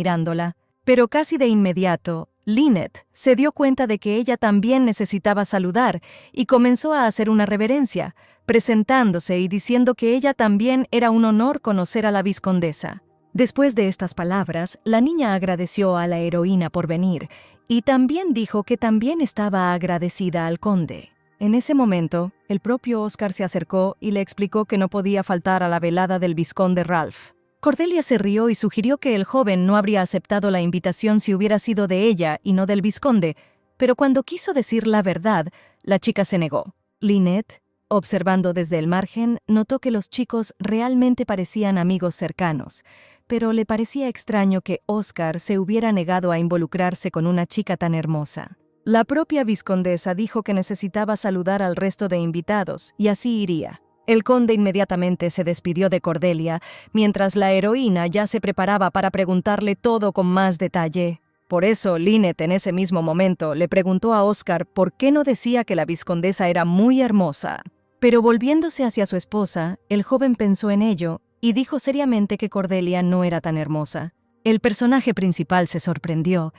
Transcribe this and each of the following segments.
mirándola. Pero casi de inmediato, Lynette se dio cuenta de que ella también necesitaba saludar y comenzó a hacer una reverencia, presentándose y diciendo que ella también era un honor conocer a la vizcondesa. Después de estas palabras, la niña agradeció a la heroína por venir y también dijo que también estaba agradecida al conde. En ese momento, el propio Oscar se acercó y le explicó que no podía faltar a la velada del vizconde Ralph. Cordelia se rió y sugirió que el joven no habría aceptado la invitación si hubiera sido de ella y no del vizconde, pero cuando quiso decir la verdad, la chica se negó. Lynette, observando desde el margen, notó que los chicos realmente parecían amigos cercanos, pero le parecía extraño que Oscar se hubiera negado a involucrarse con una chica tan hermosa. La propia vizcondesa dijo que necesitaba saludar al resto de invitados, y así iría. El conde inmediatamente se despidió de Cordelia, mientras la heroína ya se preparaba para preguntarle todo con más detalle. Por eso, Lynette en ese mismo momento le preguntó a Oscar por qué no decía que la vizcondesa era muy hermosa. Pero volviéndose hacia su esposa, el joven pensó en ello y dijo seriamente que Cordelia no era tan hermosa. El personaje principal se sorprendió,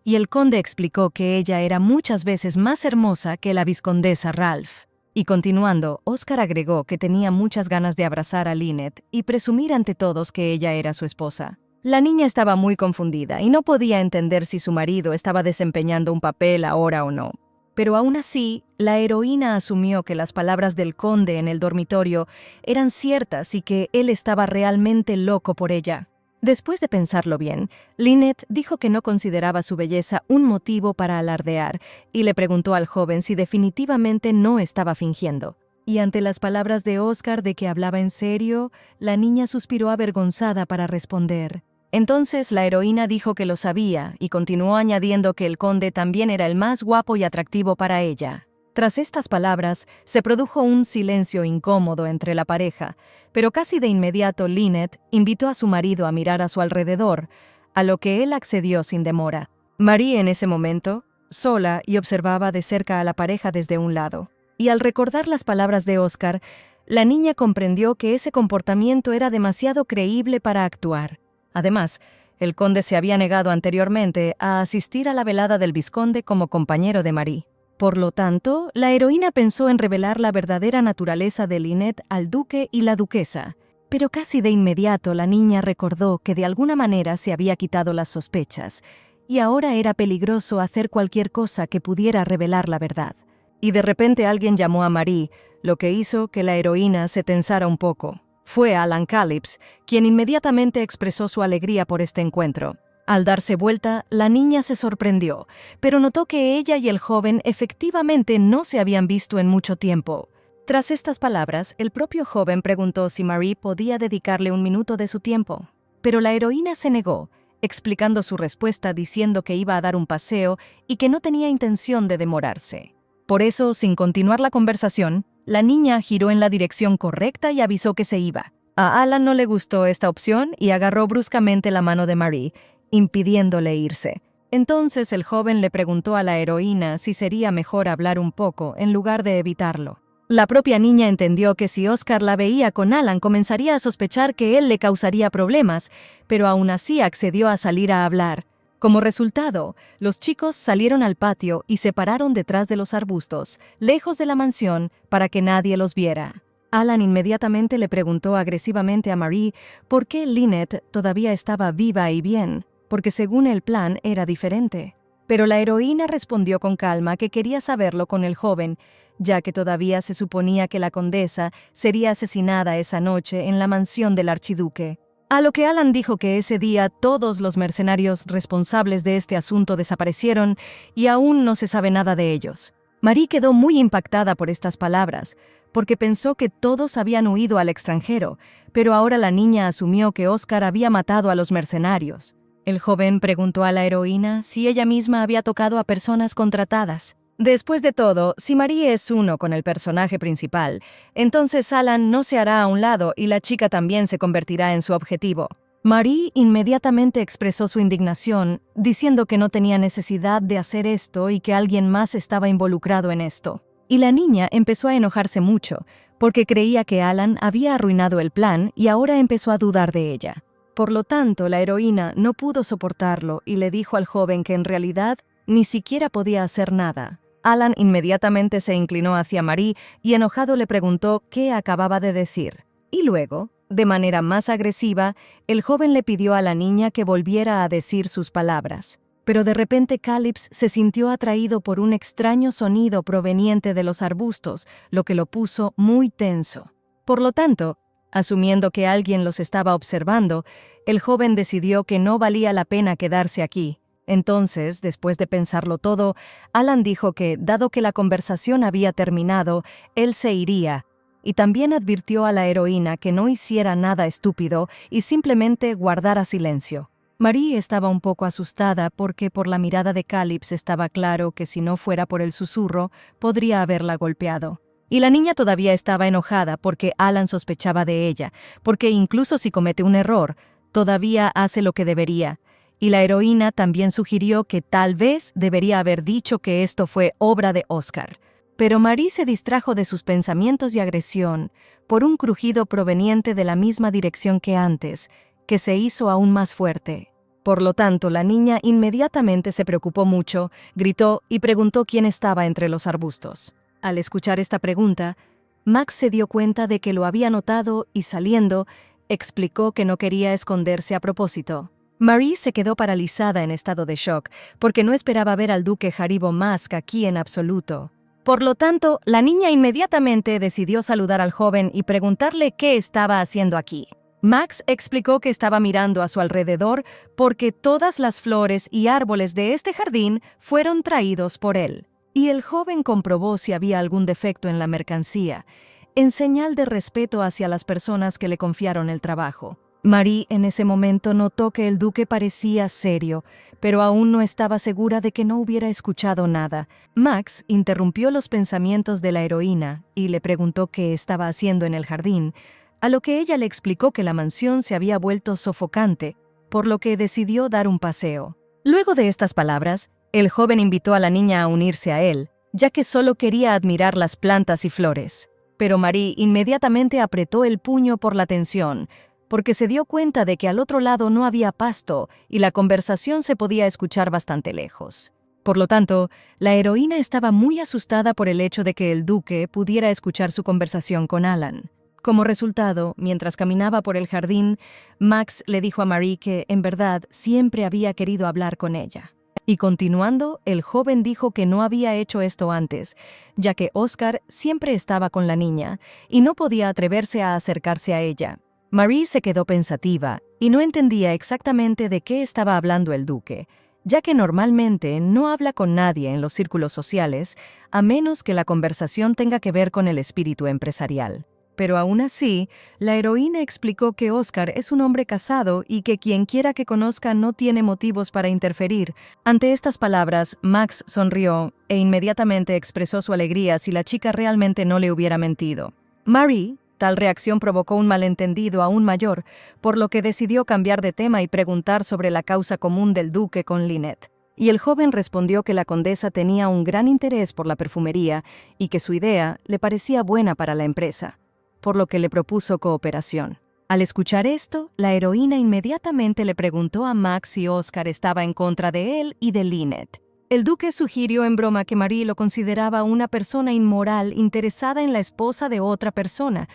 y el conde explicó que ella era muchas veces más hermosa que la vizcondesa Ralph. Y continuando, Oscar agregó que tenía muchas ganas de abrazar a Lynette y presumir ante todos que ella era su esposa. La niña estaba muy confundida y no podía entender si su marido estaba desempeñando un papel ahora o no. Pero aún así, la heroína asumió que las palabras del conde en el dormitorio eran ciertas y que él estaba realmente loco por ella. Después de pensarlo bien, Lynette dijo que no consideraba su belleza un motivo para alardear y le preguntó al joven si definitivamente no estaba fingiendo. Y ante las palabras de Oscar de que hablaba en serio, la niña suspiró avergonzada para responder. Entonces la heroína dijo que lo sabía y continuó añadiendo que el conde también era el más guapo y atractivo para ella. Tras estas palabras, se produjo un silencio incómodo entre la pareja, pero casi de inmediato Lynette invitó a su marido a mirar a su alrededor, a lo que él accedió sin demora. Marie en ese momento, sola y observaba de cerca a la pareja desde un lado. Y al recordar las palabras de Oscar, la niña comprendió que ese comportamiento era demasiado creíble para actuar. Además, el conde se había negado anteriormente a asistir a la velada del vizconde como compañero de Marie. Por lo tanto, la heroína pensó en revelar la verdadera naturaleza de Lynette al duque y la duquesa, pero casi de inmediato la niña recordó que de alguna manera se había quitado las sospechas, y ahora era peligroso hacer cualquier cosa que pudiera revelar la verdad. Y de repente alguien llamó a Marie, lo que hizo que la heroína se tensara un poco. Fue Alan Callips, quien inmediatamente expresó su alegría por este encuentro. Al darse vuelta, la niña se sorprendió, pero notó que ella y el joven efectivamente no se habían visto en mucho tiempo. Tras estas palabras, el propio joven preguntó si Marie podía dedicarle un minuto de su tiempo. Pero la heroína se negó, explicando su respuesta diciendo que iba a dar un paseo y que no tenía intención de demorarse. Por eso, sin continuar la conversación, la niña giró en la dirección correcta y avisó que se iba. A Alan no le gustó esta opción y agarró bruscamente la mano de Marie, impidiéndole irse. Entonces el joven le preguntó a la heroína si sería mejor hablar un poco en lugar de evitarlo. La propia niña entendió que si Oscar la veía con Alan comenzaría a sospechar que él le causaría problemas, pero aún así accedió a salir a hablar. Como resultado, los chicos salieron al patio y se pararon detrás de los arbustos, lejos de la mansión, para que nadie los viera. Alan inmediatamente le preguntó agresivamente a Marie por qué Lynette todavía estaba viva y bien, porque según el plan era diferente. Pero la heroína respondió con calma que quería saberlo con el joven, ya que todavía se suponía que la condesa sería asesinada esa noche en la mansión del archiduque. A lo que Alan dijo que ese día todos los mercenarios responsables de este asunto desaparecieron y aún no se sabe nada de ellos. Marie quedó muy impactada por estas palabras, porque pensó que todos habían huido al extranjero, pero ahora la niña asumió que Oscar había matado a los mercenarios. El joven preguntó a la heroína si ella misma había tocado a personas contratadas. Después de todo, si Marie es uno con el personaje principal, entonces Alan no se hará a un lado y la chica también se convertirá en su objetivo. Marie inmediatamente expresó su indignación, diciendo que no tenía necesidad de hacer esto y que alguien más estaba involucrado en esto. Y la niña empezó a enojarse mucho, porque creía que Alan había arruinado el plan y ahora empezó a dudar de ella. Por lo tanto, la heroína no pudo soportarlo y le dijo al joven que en realidad ni siquiera podía hacer nada. Alan inmediatamente se inclinó hacia Marie y enojado le preguntó qué acababa de decir. Y luego, de manera más agresiva, el joven le pidió a la niña que volviera a decir sus palabras. Pero de repente Calypso se sintió atraído por un extraño sonido proveniente de los arbustos, lo que lo puso muy tenso. Por lo tanto, asumiendo que alguien los estaba observando, el joven decidió que no valía la pena quedarse aquí. Entonces, después de pensarlo todo, Alan dijo que, dado que la conversación había terminado, él se iría, y también advirtió a la heroína que no hiciera nada estúpido y simplemente guardara silencio. Marie estaba un poco asustada porque por la mirada de Calypso estaba claro que si no fuera por el susurro, podría haberla golpeado. Y la niña todavía estaba enojada porque Alan sospechaba de ella, porque incluso si comete un error, todavía hace lo que debería. Y la heroína también sugirió que tal vez debería haber dicho que esto fue obra de Oscar. Pero Marie se distrajo de sus pensamientos y agresión por un crujido proveniente de la misma dirección que antes, que se hizo aún más fuerte. Por lo tanto, la niña inmediatamente se preocupó mucho, gritó y preguntó quién estaba entre los arbustos. Al escuchar esta pregunta, Max se dio cuenta de que lo había notado y saliendo, explicó que no quería esconderse a propósito. Marie se quedó paralizada en estado de shock, porque no esperaba ver al duque Haribo Mask aquí en absoluto. Por lo tanto, la niña inmediatamente decidió saludar al joven y preguntarle qué estaba haciendo aquí. Max explicó que estaba mirando a su alrededor porque todas las flores y árboles de este jardín fueron traídos por él. Y el joven comprobó si había algún defecto en la mercancía, en señal de respeto hacia las personas que le confiaron el trabajo. Marie en ese momento notó que el duque parecía serio, pero aún no estaba segura de que no hubiera escuchado nada. Max interrumpió los pensamientos de la heroína y le preguntó qué estaba haciendo en el jardín, a lo que ella le explicó que la mansión se había vuelto sofocante, por lo que decidió dar un paseo. Luego de estas palabras, el joven invitó a la niña a unirse a él, ya que solo quería admirar las plantas y flores. Pero Marie inmediatamente apretó el puño por la tensión, porque se dio cuenta de que al otro lado no había pasto y la conversación se podía escuchar bastante lejos. Por lo tanto, la heroína estaba muy asustada por el hecho de que el duque pudiera escuchar su conversación con Alan. Como resultado, mientras caminaba por el jardín, Max le dijo a Marie que, en verdad, siempre había querido hablar con ella. Y continuando, el joven dijo que no había hecho esto antes, ya que Oscar siempre estaba con la niña y no podía atreverse a acercarse a ella. Marie se quedó pensativa y no entendía exactamente de qué estaba hablando el duque, ya que normalmente no habla con nadie en los círculos sociales, a menos que la conversación tenga que ver con el espíritu empresarial. Pero aún así, la heroína explicó que Oscar es un hombre casado y que quien quiera que conozca no tiene motivos para interferir. Ante estas palabras, Max sonrió e inmediatamente expresó su alegría si la chica realmente no le hubiera mentido. Marie, tal reacción provocó un malentendido aún mayor, por lo que decidió cambiar de tema y preguntar sobre la causa común del duque con Lynette. Y el joven respondió que la condesa tenía un gran interés por la perfumería y que su idea le parecía buena para la empresa, por lo que le propuso cooperación. Al escuchar esto, la heroína inmediatamente le preguntó a Max si Oscar estaba en contra de él y de Lynette. El duque sugirió en broma que Marie lo consideraba una persona inmoral interesada en la esposa de otra persona,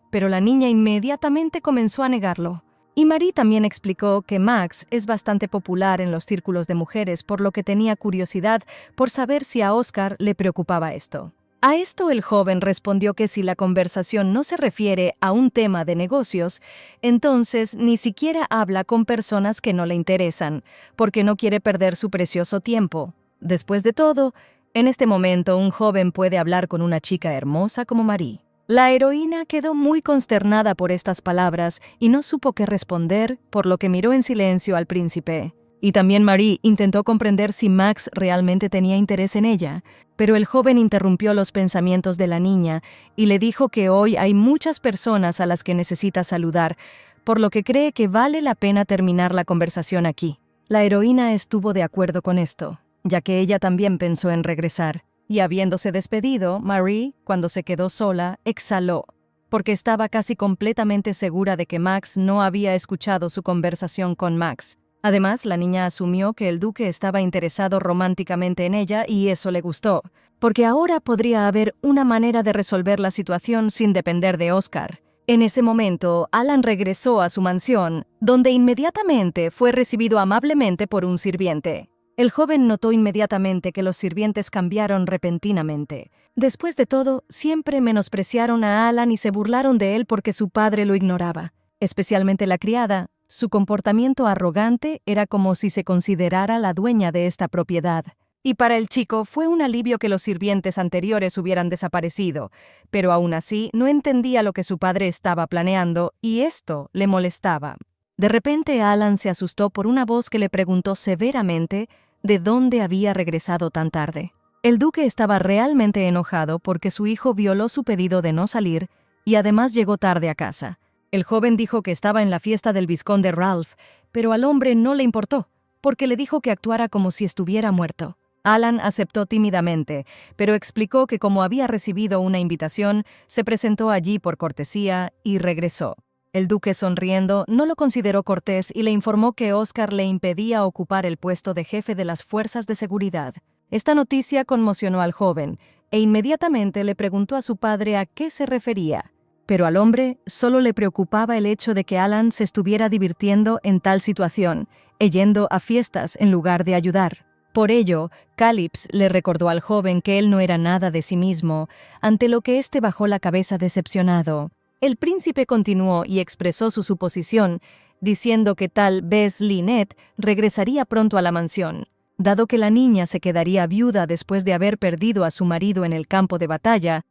pero la niña inmediatamente comenzó a negarlo. Y Marie también explicó que Max es bastante popular en los círculos de mujeres, por lo que tenía curiosidad por saber si a Oscar le preocupaba esto. A esto el joven respondió que si la conversación no se refiere a un tema de negocios, entonces ni siquiera habla con personas que no le interesan, porque no quiere perder su precioso tiempo. Después de todo, en este momento un joven puede hablar con una chica hermosa como Marie. La heroína quedó muy consternada por estas palabras y no supo qué responder, por lo que miró en silencio al príncipe. Y también Marie intentó comprender si Max realmente tenía interés en ella, pero el joven interrumpió los pensamientos de la niña y le dijo que hoy hay muchas personas a las que necesita saludar, por lo que cree que vale la pena terminar la conversación aquí. La heroína estuvo de acuerdo con esto, ya que ella también pensó en regresar, y habiéndose despedido, Marie, cuando se quedó sola, exhaló. porque estaba casi completamente segura de que Max no había escuchado su conversación con Max. Además, la niña asumió que el duque estaba interesado románticamente en ella y eso le gustó, porque ahora podría haber una manera de resolver la situación sin depender de Oscar. En ese momento, Alan regresó a su mansión, donde inmediatamente fue recibido amablemente por un sirviente. El joven notó inmediatamente que los sirvientes cambiaron repentinamente. Después de todo, siempre menospreciaron a Alan y se burlaron de él porque su padre lo ignoraba. Especialmente la criada. Su comportamiento arrogante era como si se considerara la dueña de esta propiedad. Y para el chico fue un alivio que los sirvientes anteriores hubieran desaparecido, pero aún así no entendía lo que su padre estaba planeando y esto le molestaba. De repente Alan se asustó por una voz que le preguntó severamente de dónde había regresado tan tarde. El duque estaba realmente enojado porque su hijo violó su pedido de no salir y además llegó tarde a casa. El joven dijo que estaba en la fiesta del vizconde Ralph, pero al hombre no le importó, porque le dijo que actuara como si estuviera muerto. Alan aceptó tímidamente, pero explicó que como había recibido una invitación, se presentó allí por cortesía y regresó. El duque, sonriendo, no lo consideró cortés y le informó que Oscar le impedía ocupar el puesto de jefe de las fuerzas de seguridad. Esta noticia conmocionó al joven, e inmediatamente le preguntó a su padre a qué se refería. Pero al hombre solo le preocupaba el hecho de que Alan se estuviera divirtiendo en tal situación, yendo a fiestas en lugar de ayudar. Por ello, Calypso le recordó al joven que él no era nada de sí mismo, ante lo que éste bajó la cabeza decepcionado. El príncipe continuó y expresó su suposición, diciendo que tal vez Lynette regresaría pronto a la mansión, dado que la niña se quedaría viuda después de haber perdido a su marido en el campo de batalla.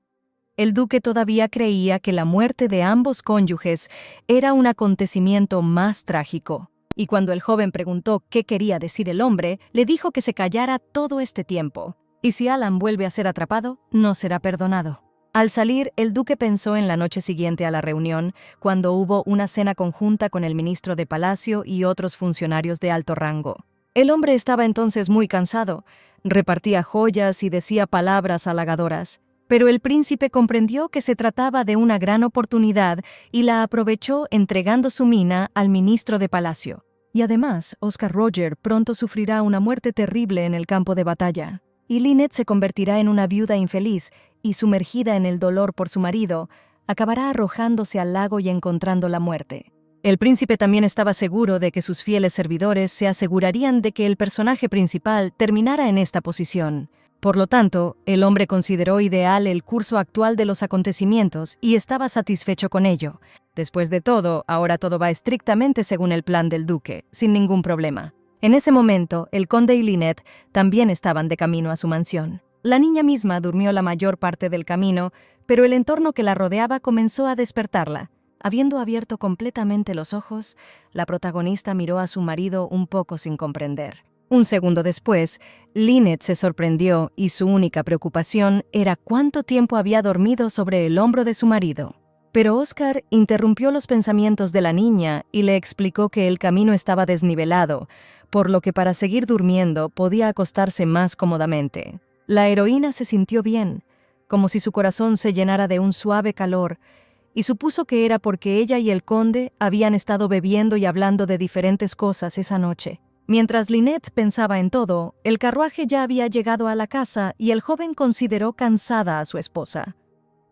El duque todavía creía que la muerte de ambos cónyuges era un acontecimiento más trágico. Y cuando el joven preguntó qué quería decir el hombre, le dijo que se callara todo este tiempo. Y si Alan vuelve a ser atrapado, no será perdonado. Al salir, el duque pensó en la noche siguiente a la reunión, cuando hubo una cena conjunta con el ministro de Palacio y otros funcionarios de alto rango. El hombre estaba entonces muy cansado, repartía joyas y decía palabras halagadoras. Pero el príncipe comprendió que se trataba de una gran oportunidad y la aprovechó entregando su mina al ministro de Palacio. Y además, Oscar Roger pronto sufrirá una muerte terrible en el campo de batalla. Y Lynette se convertirá en una viuda infeliz y, sumergida en el dolor por su marido, acabará arrojándose al lago y encontrando la muerte. El príncipe también estaba seguro de que sus fieles servidores se asegurarían de que el personaje principal terminara en esta posición. Por lo tanto, el hombre consideró ideal el curso actual de los acontecimientos y estaba satisfecho con ello. Después de todo, ahora todo va estrictamente según el plan del duque, sin ningún problema. En ese momento, el conde y Lynette también estaban de camino a su mansión. La niña misma durmió la mayor parte del camino, pero el entorno que la rodeaba comenzó a despertarla. Habiendo abierto completamente los ojos, la protagonista miró a su marido un poco sin comprender. Un segundo después, Lynette se sorprendió y su única preocupación era cuánto tiempo había dormido sobre el hombro de su marido. Pero Oscar interrumpió los pensamientos de la niña y le explicó que el camino estaba desnivelado, por lo que para seguir durmiendo podía acostarse más cómodamente. La heroína se sintió bien, como si su corazón se llenara de un suave calor, y supuso que era porque ella y el conde habían estado bebiendo y hablando de diferentes cosas esa noche. Mientras Lynette pensaba en todo, el carruaje ya había llegado a la casa y el joven consideró cansada a su esposa,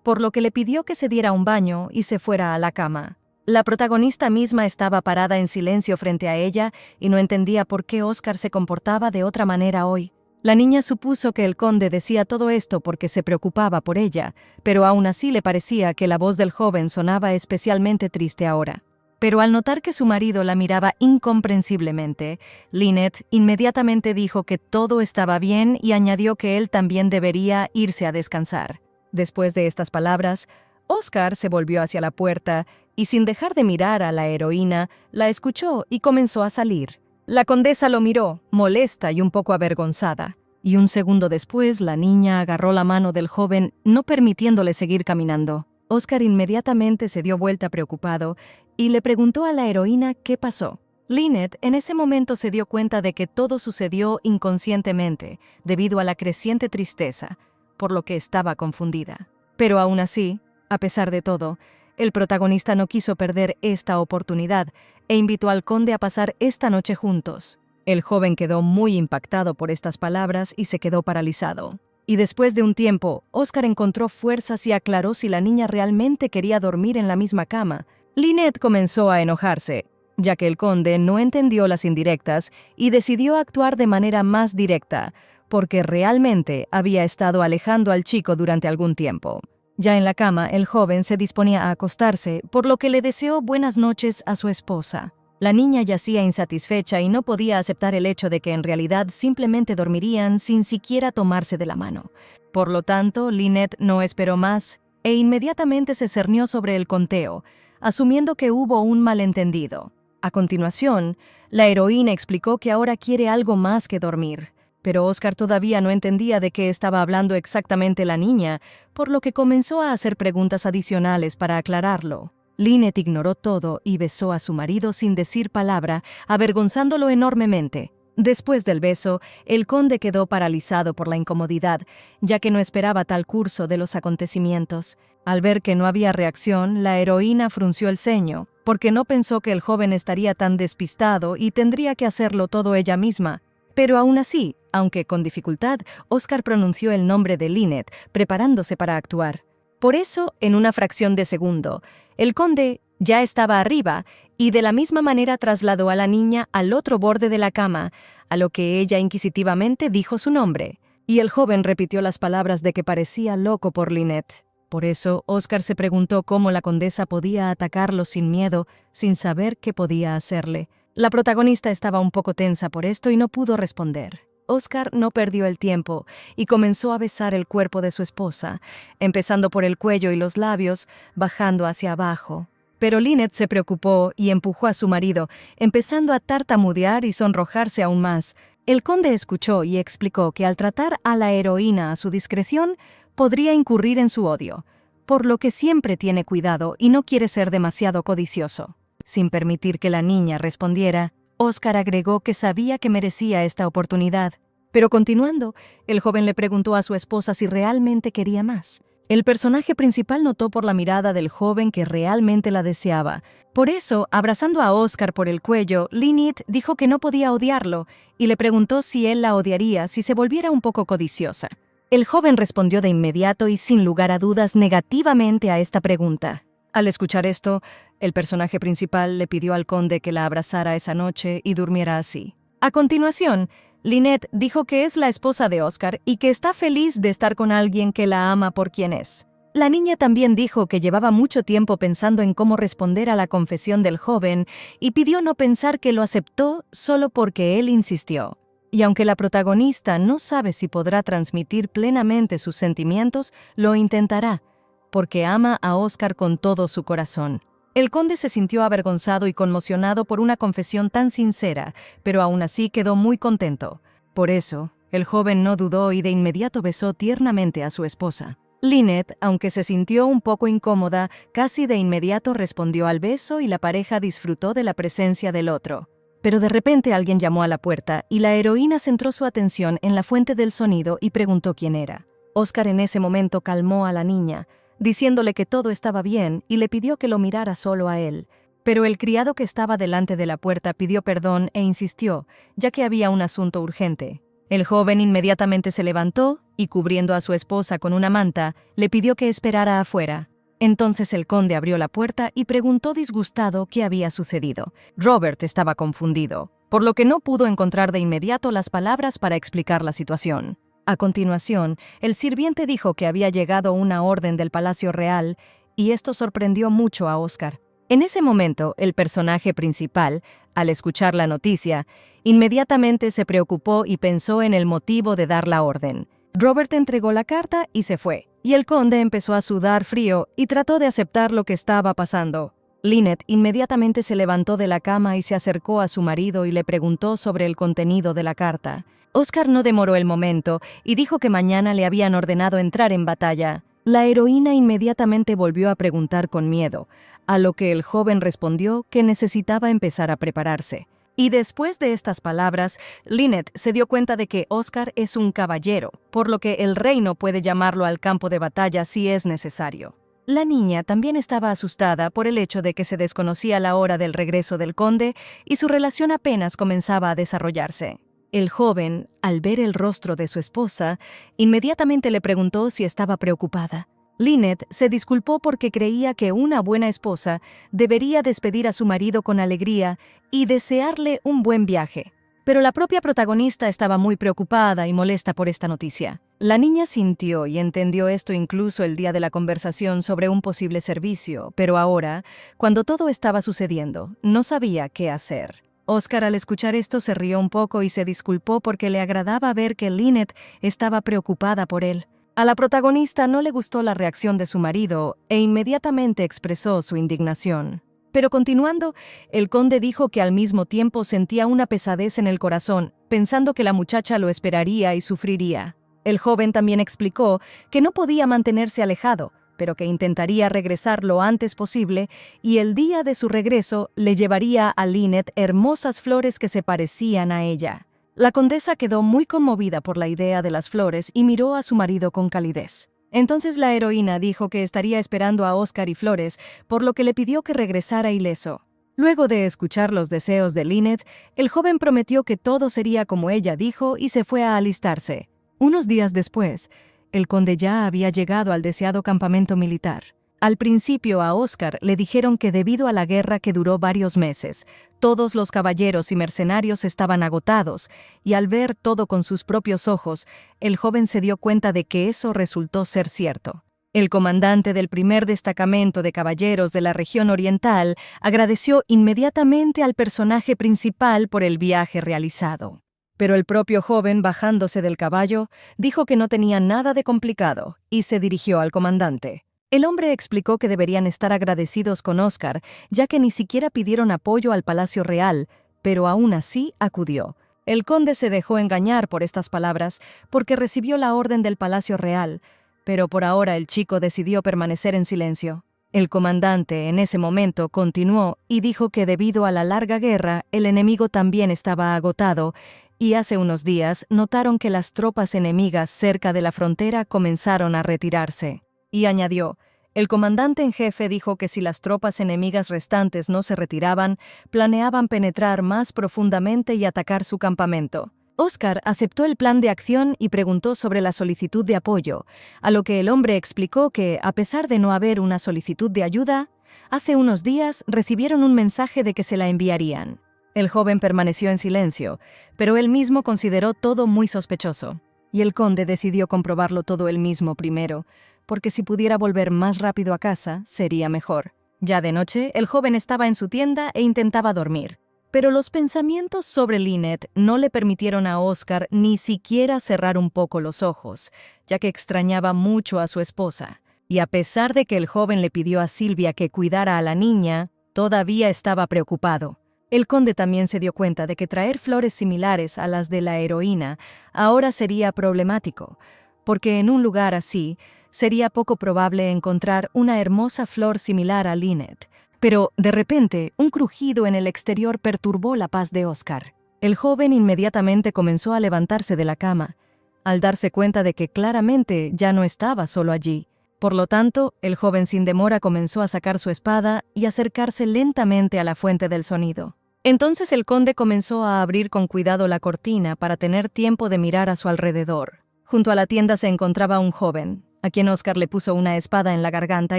por lo que le pidió que se diera un baño y se fuera a la cama. La protagonista misma estaba parada en silencio frente a ella y no entendía por qué Oscar se comportaba de otra manera hoy. La niña supuso que el conde decía todo esto porque se preocupaba por ella, pero aún así le parecía que la voz del joven sonaba especialmente triste ahora. Pero al notar que su marido la miraba incomprensiblemente, Lynette inmediatamente dijo que todo estaba bien y añadió que él también debería irse a descansar. Después de estas palabras, Oscar se volvió hacia la puerta y, sin dejar de mirar a la heroína, la escuchó y comenzó a salir. La condesa lo miró, molesta y un poco avergonzada, y un segundo después la niña agarró la mano del joven, no permitiéndole seguir caminando. Oscar inmediatamente se dio vuelta preocupado y le preguntó a la heroína qué pasó. Lynette en ese momento se dio cuenta de que todo sucedió inconscientemente, debido a la creciente tristeza, por lo que estaba confundida. Pero aún así, A pesar de todo, el protagonista no quiso perder esta oportunidad e invitó al conde a pasar esta noche juntos. El joven quedó muy impactado por estas palabras y se quedó paralizado. Y después de un tiempo, Oscar encontró fuerzas y aclaró si la niña realmente quería dormir en la misma cama. Lynette comenzó a enojarse, ya que el conde no entendió las indirectas y decidió actuar de manera más directa, porque realmente había estado alejando al chico durante algún tiempo. Ya en la cama, el joven se disponía a acostarse, por lo que le deseó buenas noches a su esposa. La niña yacía insatisfecha y no podía aceptar el hecho de que en realidad simplemente dormirían sin siquiera tomarse de la mano. Por lo tanto, Lynette no esperó más e inmediatamente se cernió sobre el conteo, asumiendo que hubo un malentendido. A continuación, la heroína explicó que ahora quiere algo más que dormir. Pero Oscar todavía no entendía de qué estaba hablando exactamente la niña, por lo que comenzó a hacer preguntas adicionales para aclararlo. Lynette ignoró todo y besó a su marido sin decir palabra, avergonzándolo enormemente. Después del beso, el conde quedó paralizado por la incomodidad, ya que no esperaba tal curso de los acontecimientos. Al ver que no había reacción, la heroína frunció el ceño, porque no pensó que el joven estaría tan despistado y tendría que hacerlo todo ella misma. Pero aún así, aunque con dificultad, Oscar pronunció el nombre de Lynette, preparándose para actuar. Por eso, en una fracción de segundo, el conde ya estaba arriba y de la misma manera trasladó a la niña al otro borde de la cama, a lo que ella inquisitivamente dijo su nombre. Y el joven repitió las palabras de que parecía loco por Lynette. Por eso, Oscar se preguntó cómo la condesa podía atacarlo sin miedo, sin saber qué podía hacerle. La protagonista estaba un poco tensa por esto y no pudo responder. Oscar no perdió el tiempo y comenzó a besar el cuerpo de su esposa, empezando por el cuello y los labios, bajando hacia abajo. Pero Lynette se preocupó y empujó a su marido, empezando a tartamudear y sonrojarse aún más. El conde escuchó y explicó que al tratar a la heroína a su discreción, podría incurrir en su odio, por lo que siempre tiene cuidado y no quiere ser demasiado codicioso. Sin permitir que la niña respondiera, Oscar agregó que sabía que merecía esta oportunidad. Pero continuando, el joven le preguntó a su esposa si realmente quería más. El personaje principal notó por la mirada del joven que realmente la deseaba. Por eso, abrazando a Oscar por el cuello, Lynette dijo que no podía odiarlo y le preguntó si él la odiaría si se volviera un poco codiciosa. El joven respondió de inmediato y sin lugar a dudas negativamente a esta pregunta. Al escuchar esto, el personaje principal le pidió al conde que la abrazara esa noche y durmiera así. A continuación, Lynette dijo que es la esposa de Oscar y que está feliz de estar con alguien que la ama por quien es. La niña también dijo que llevaba mucho tiempo pensando en cómo responder a la confesión del joven y pidió no pensar que lo aceptó solo porque él insistió. Y aunque la protagonista no sabe si podrá transmitir plenamente sus sentimientos, lo intentará, porque ama a Oscar con todo su corazón. El conde se sintió avergonzado y conmocionado por una confesión tan sincera, pero aún así quedó muy contento. Por eso, el joven no dudó y de inmediato besó tiernamente a su esposa. Lynette, aunque se sintió un poco incómoda, casi de inmediato respondió al beso y la pareja disfrutó de la presencia del otro. Pero de repente alguien llamó a la puerta y la heroína centró su atención en la fuente del sonido y preguntó quién era. Oscar en ese momento calmó a la niña, diciéndole que todo estaba bien y le pidió que lo mirara solo a él. Pero el criado que estaba delante de la puerta pidió perdón e insistió, ya que había un asunto urgente. El joven inmediatamente se levantó y, cubriendo a su esposa con una manta, le pidió que esperara afuera. Entonces el conde abrió la puerta y preguntó disgustado qué había sucedido. Robert estaba confundido, por lo que no pudo encontrar de inmediato las palabras para explicar la situación. A continuación, el sirviente dijo que había llegado una orden del Palacio Real y esto sorprendió mucho a Oscar. En ese momento, el personaje principal, al escuchar la noticia, inmediatamente se preocupó y pensó en el motivo de dar la orden. Robert entregó la carta y se fue, y el conde empezó a sudar frío y trató de aceptar lo que estaba pasando. Lynette inmediatamente se levantó de la cama y se acercó a su marido y le preguntó sobre el contenido de la carta. Oscar no demoró el momento y dijo que mañana le habían ordenado entrar en batalla. La heroína inmediatamente volvió a preguntar con miedo, a lo que el joven respondió que necesitaba empezar a prepararse. Y después de estas palabras, Lynette se dio cuenta de que Oscar es un caballero, por lo que el rey no puede llamarlo al campo de batalla si es necesario. La niña también estaba asustada por el hecho de que se desconocía la hora del regreso del conde y su relación apenas comenzaba a desarrollarse. El joven, al ver el rostro de su esposa, inmediatamente le preguntó si estaba preocupada. Lynette se disculpó porque creía que una buena esposa debería despedir a su marido con alegría y desearle un buen viaje. Pero la propia protagonista estaba muy preocupada y molesta por esta noticia. La niña sintió y entendió esto incluso el día de la conversación sobre un posible servicio, pero ahora, cuando todo estaba sucediendo, no sabía qué hacer. Oscar, al escuchar esto, se rió un poco y se disculpó porque le agradaba ver que Lynette estaba preocupada por él. A la protagonista no le gustó la reacción de su marido e inmediatamente expresó su indignación. Pero continuando, el conde dijo que al mismo tiempo sentía una pesadez en el corazón, pensando que la muchacha lo esperaría y sufriría. El joven también explicó que no podía mantenerse alejado, pero que intentaría regresar lo antes posible y el día de su regreso le llevaría a Lynette hermosas flores que se parecían a ella. La condesa quedó muy conmovida por la idea de las flores y miró a su marido con calidez. Entonces la heroína dijo que estaría esperando a Oscar y flores, por lo que le pidió que regresara ileso. Luego de escuchar los deseos de Lynette, el joven prometió que todo sería como ella dijo y se fue a alistarse. Unos días después, el conde ya había llegado al deseado campamento militar. Al principio a Oscar le dijeron que debido a la guerra que duró varios meses, todos los caballeros y mercenarios estaban agotados, y al ver todo con sus propios ojos, el joven se dio cuenta de que eso resultó ser cierto. El comandante del primer destacamento de caballeros de la región oriental agradeció inmediatamente al personaje principal por el viaje realizado. Pero el propio joven, bajándose del caballo, dijo que no tenía nada de complicado y se dirigió al comandante. El hombre explicó que deberían estar agradecidos con Oscar, ya que ni siquiera pidieron apoyo al Palacio Real, pero aún así acudió. El conde se dejó engañar por estas palabras porque recibió la orden del Palacio Real, pero por ahora el chico decidió permanecer en silencio. El comandante en ese momento continuó y dijo que debido a la larga guerra, el enemigo también estaba agotado, y hace unos días notaron que las tropas enemigas cerca de la frontera comenzaron a retirarse. Y añadió, el comandante en jefe dijo que si las tropas enemigas restantes no se retiraban, planeaban penetrar más profundamente y atacar su campamento. Oscar aceptó el plan de acción y preguntó sobre la solicitud de apoyo, a lo que el hombre explicó que, a pesar de no haber una solicitud de ayuda, hace unos días recibieron un mensaje de que se la enviarían. El joven permaneció en silencio, pero él mismo consideró todo muy sospechoso, y el conde decidió comprobarlo todo él mismo primero, porque si pudiera volver más rápido a casa, sería mejor. Ya de noche, el joven estaba en su tienda e intentaba dormir. Pero los pensamientos sobre Lynette no le permitieron a Oscar ni siquiera cerrar un poco los ojos, ya que extrañaba mucho a su esposa. Y a pesar de que el joven le pidió a Silvia que cuidara a la niña, todavía estaba preocupado. El conde también se dio cuenta de que traer flores similares a las de la heroína ahora sería problemático, porque en un lugar así sería poco probable encontrar una hermosa flor similar a Lynette. Pero, de repente, un crujido en el exterior perturbó la paz de Oscar. El joven inmediatamente comenzó a levantarse de la cama, al darse cuenta de que claramente ya no estaba solo allí. Por lo tanto, el joven sin demora comenzó a sacar su espada y acercarse lentamente a la fuente del sonido. Entonces el conde comenzó a abrir con cuidado la cortina para tener tiempo de mirar a su alrededor. Junto a la tienda se encontraba un joven, a quien Oscar le puso una espada en la garganta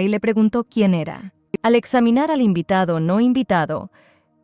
y le preguntó quién era. Al examinar al invitado no invitado,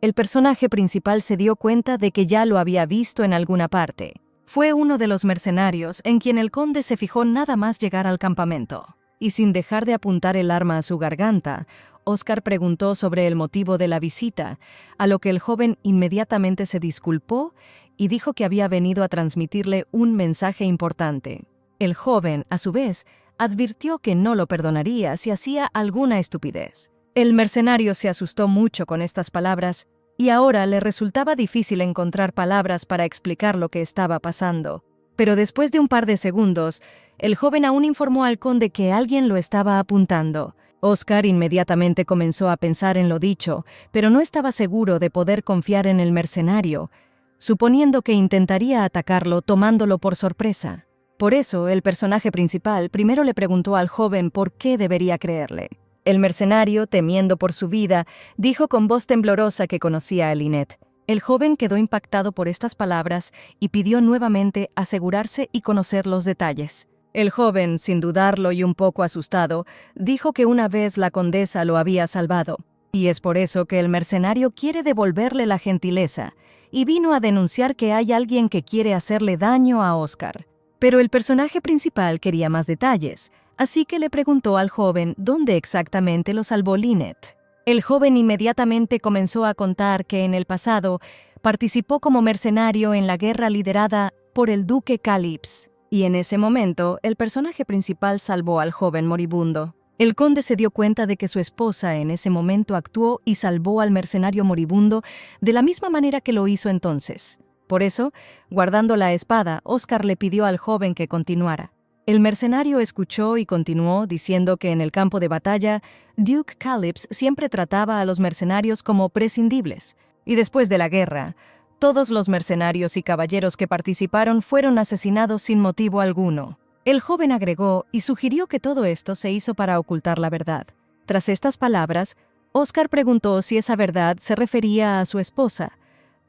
el personaje principal se dio cuenta de que ya lo había visto en alguna parte. Fue uno de los mercenarios en quien el conde se fijó nada más llegar al campamento. Y sin dejar de apuntar el arma a su garganta, Oscar preguntó sobre el motivo de la visita, a lo que el joven inmediatamente se disculpó y dijo que había venido a transmitirle un mensaje importante. El joven, a su vez, advirtió que no lo perdonaría si hacía alguna estupidez. El mercenario se asustó mucho con estas palabras y ahora le resultaba difícil encontrar palabras para explicar lo que estaba pasando. Pero después de un par de segundos, el joven aún informó al conde que alguien lo estaba apuntando. Oscar inmediatamente comenzó a pensar en lo dicho, pero no estaba seguro de poder confiar en el mercenario, suponiendo que intentaría atacarlo tomándolo por sorpresa. Por eso, el personaje principal primero le preguntó al joven por qué debería creerle. El mercenario, temiendo por su vida, dijo con voz temblorosa que conocía a Lynette. El joven quedó impactado por estas palabras y pidió nuevamente asegurarse y conocer los detalles. El joven, sin dudarlo y un poco asustado, dijo que una vez la condesa lo había salvado, y es por eso que el mercenario quiere devolverle la gentileza, y vino a denunciar que hay alguien que quiere hacerle daño a Oscar. Pero el personaje principal quería más detalles, así que le preguntó al joven dónde exactamente lo salvó Lynette. El joven inmediatamente comenzó a contar que en el pasado participó como mercenario en la guerra liderada por el duque Calypso, y en ese momento el personaje principal salvó al joven moribundo. El conde se dio cuenta de que su esposa en ese momento actuó y salvó al mercenario moribundo de la misma manera que lo hizo entonces. Por eso, guardando la espada, Oscar le pidió al joven que continuara. El mercenario escuchó y continuó diciendo que en el campo de batalla, Duke Calypso siempre trataba a los mercenarios como prescindibles, y después de la guerra, todos los mercenarios y caballeros que participaron fueron asesinados sin motivo alguno. El joven agregó y sugirió que todo esto se hizo para ocultar la verdad. Tras estas palabras, Oscar preguntó si esa verdad se refería a su esposa,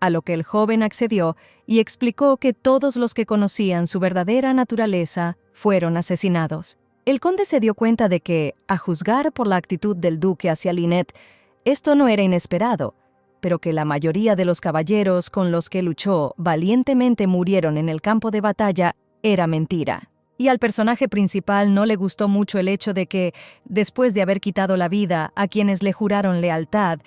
a lo que el joven accedió y explicó que todos los que conocían su verdadera naturaleza fueron asesinados. El conde se dio cuenta de que, a juzgar por la actitud del duque hacia Lynette, esto no era inesperado, pero que la mayoría de los caballeros con los que luchó valientemente murieron en el campo de batalla era mentira. Y al personaje principal no le gustó mucho el hecho de que, después de haber quitado la vida a quienes le juraron lealtad,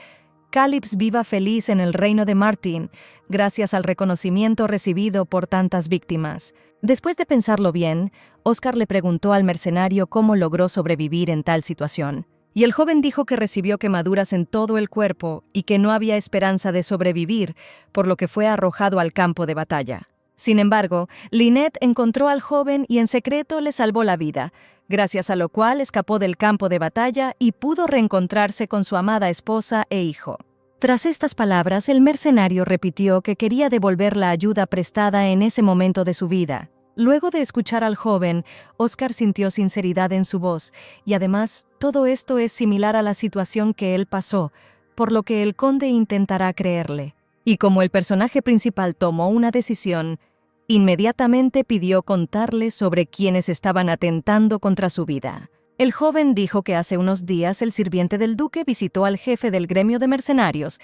Calypso viva feliz en el reino de Martin, gracias al reconocimiento recibido por tantas víctimas. Después de pensarlo bien, Oscar le preguntó al mercenario cómo logró sobrevivir en tal situación. Y el joven dijo que recibió quemaduras en todo el cuerpo y que no había esperanza de sobrevivir, por lo que fue arrojado al campo de batalla. Sin embargo, Lynette encontró al joven y en secreto le salvó la vida, gracias a lo cual escapó del campo de batalla y pudo reencontrarse con su amada esposa e hijo. Tras estas palabras, el mercenario repitió que quería devolver la ayuda prestada en ese momento de su vida. Luego de escuchar al joven, Oscar sintió sinceridad en su voz, y además, todo esto es similar a la situación que él pasó, por lo que el conde intentará creerle. Y como el personaje principal tomó una decisión, inmediatamente pidió contarle sobre quienes estaban atentando contra su vida. El joven dijo que hace unos días el sirviente del duque visitó al jefe del gremio de mercenarios,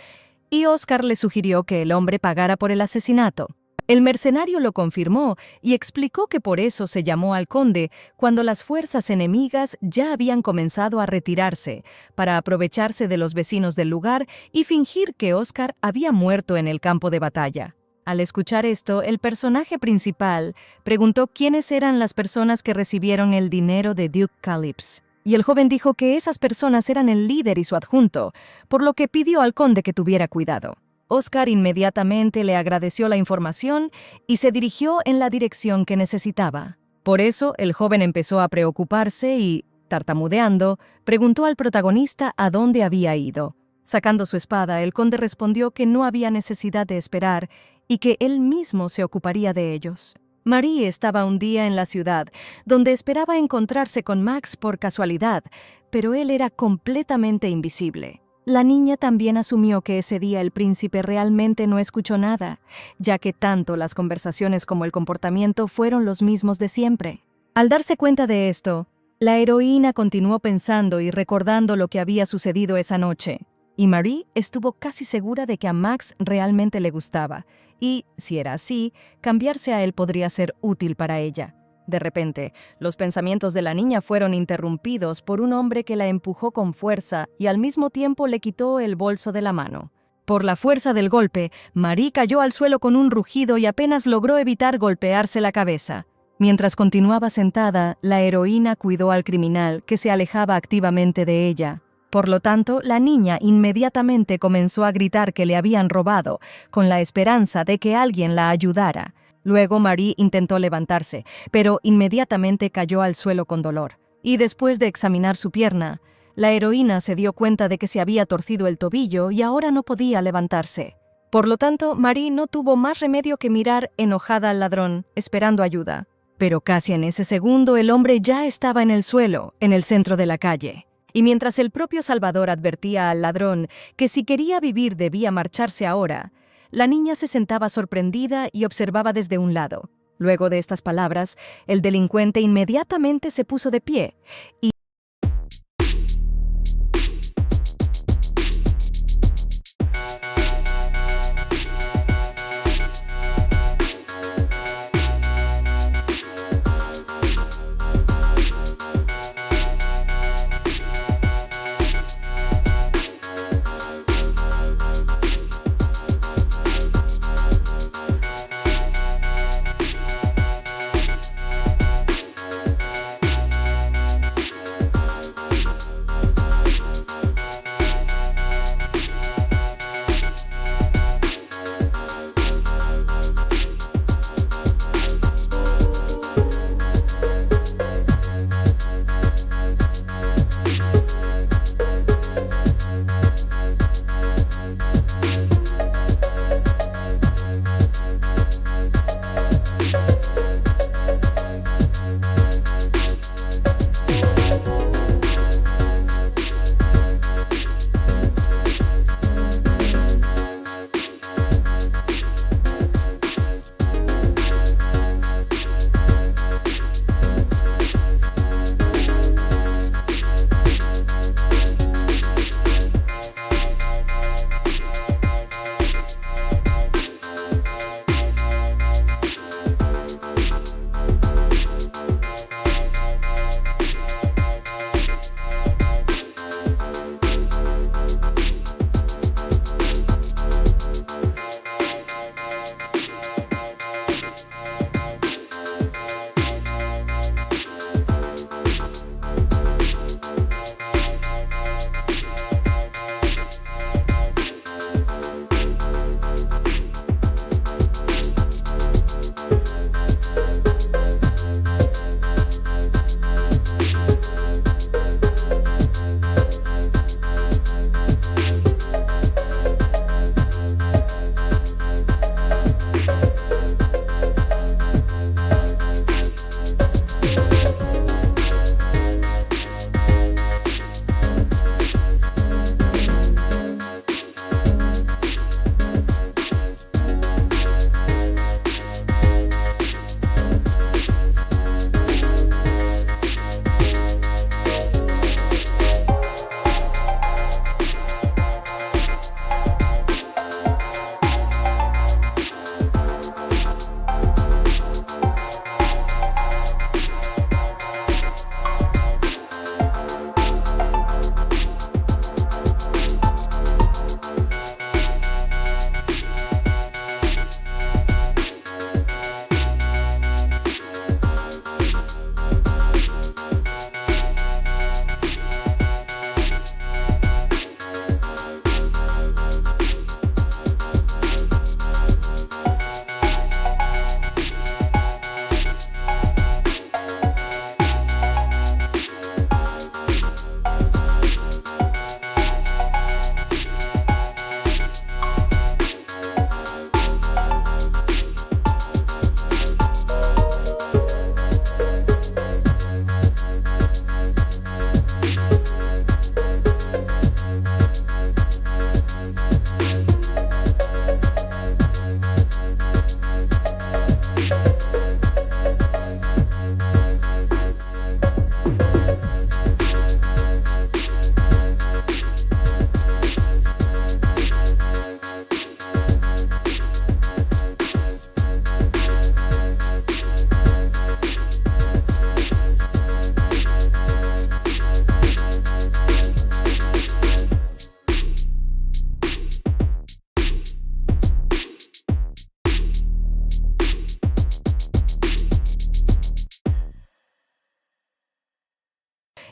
y Oscar le sugirió que el hombre pagara por el asesinato. El mercenario lo confirmó y explicó que por eso se llamó al conde cuando las fuerzas enemigas ya habían comenzado a retirarse, para aprovecharse de los vecinos del lugar y fingir que Oscar había muerto en el campo de batalla. Al escuchar esto, el personaje principal preguntó quiénes eran las personas que recibieron el dinero de Duke Calypso, y el joven dijo que esas personas eran el líder y su adjunto, por lo que pidió al conde que tuviera cuidado. Oscar inmediatamente le agradeció la información y se dirigió en la dirección que necesitaba. Por eso, el joven empezó a preocuparse y, tartamudeando, preguntó al protagonista a dónde había ido. Sacando su espada, el conde respondió que no había necesidad de esperar y que él mismo se ocuparía de ellos. Marie estaba un día en la ciudad, donde esperaba encontrarse con Max por casualidad, pero él era completamente invisible. La niña también asumió que ese día el príncipe realmente no escuchó nada, ya que tanto las conversaciones como el comportamiento fueron los mismos de siempre. Al darse cuenta de esto, la heroína continuó pensando y recordando lo que había sucedido esa noche, y Marie estuvo casi segura de que a Max realmente le gustaba, y, si era así, cambiarse a él podría ser útil para ella. De repente, los pensamientos de la niña fueron interrumpidos por un hombre que la empujó con fuerza y al mismo tiempo le quitó el bolso de la mano. Por la fuerza del golpe, Marie cayó al suelo con un rugido y apenas logró evitar golpearse la cabeza. Mientras continuaba sentada, la heroína cuidó al criminal, que se alejaba activamente de ella. Por lo tanto, la niña inmediatamente comenzó a gritar que le habían robado, con la esperanza de que alguien la ayudara. Luego Marie intentó levantarse, pero inmediatamente cayó al suelo con dolor. Y después de examinar su pierna, la heroína se dio cuenta de que se había torcido el tobillo y ahora no podía levantarse. Por lo tanto, Marie no tuvo más remedio que mirar enojada al ladrón, esperando ayuda. Pero casi en ese segundo el hombre ya estaba en el suelo, en el centro de la calle. Y mientras el propio Salvador advertía al ladrón que si quería vivir debía marcharse ahora, la niña se sentaba sorprendida y observaba desde un lado. Luego de estas palabras, el delincuente inmediatamente se puso de pie y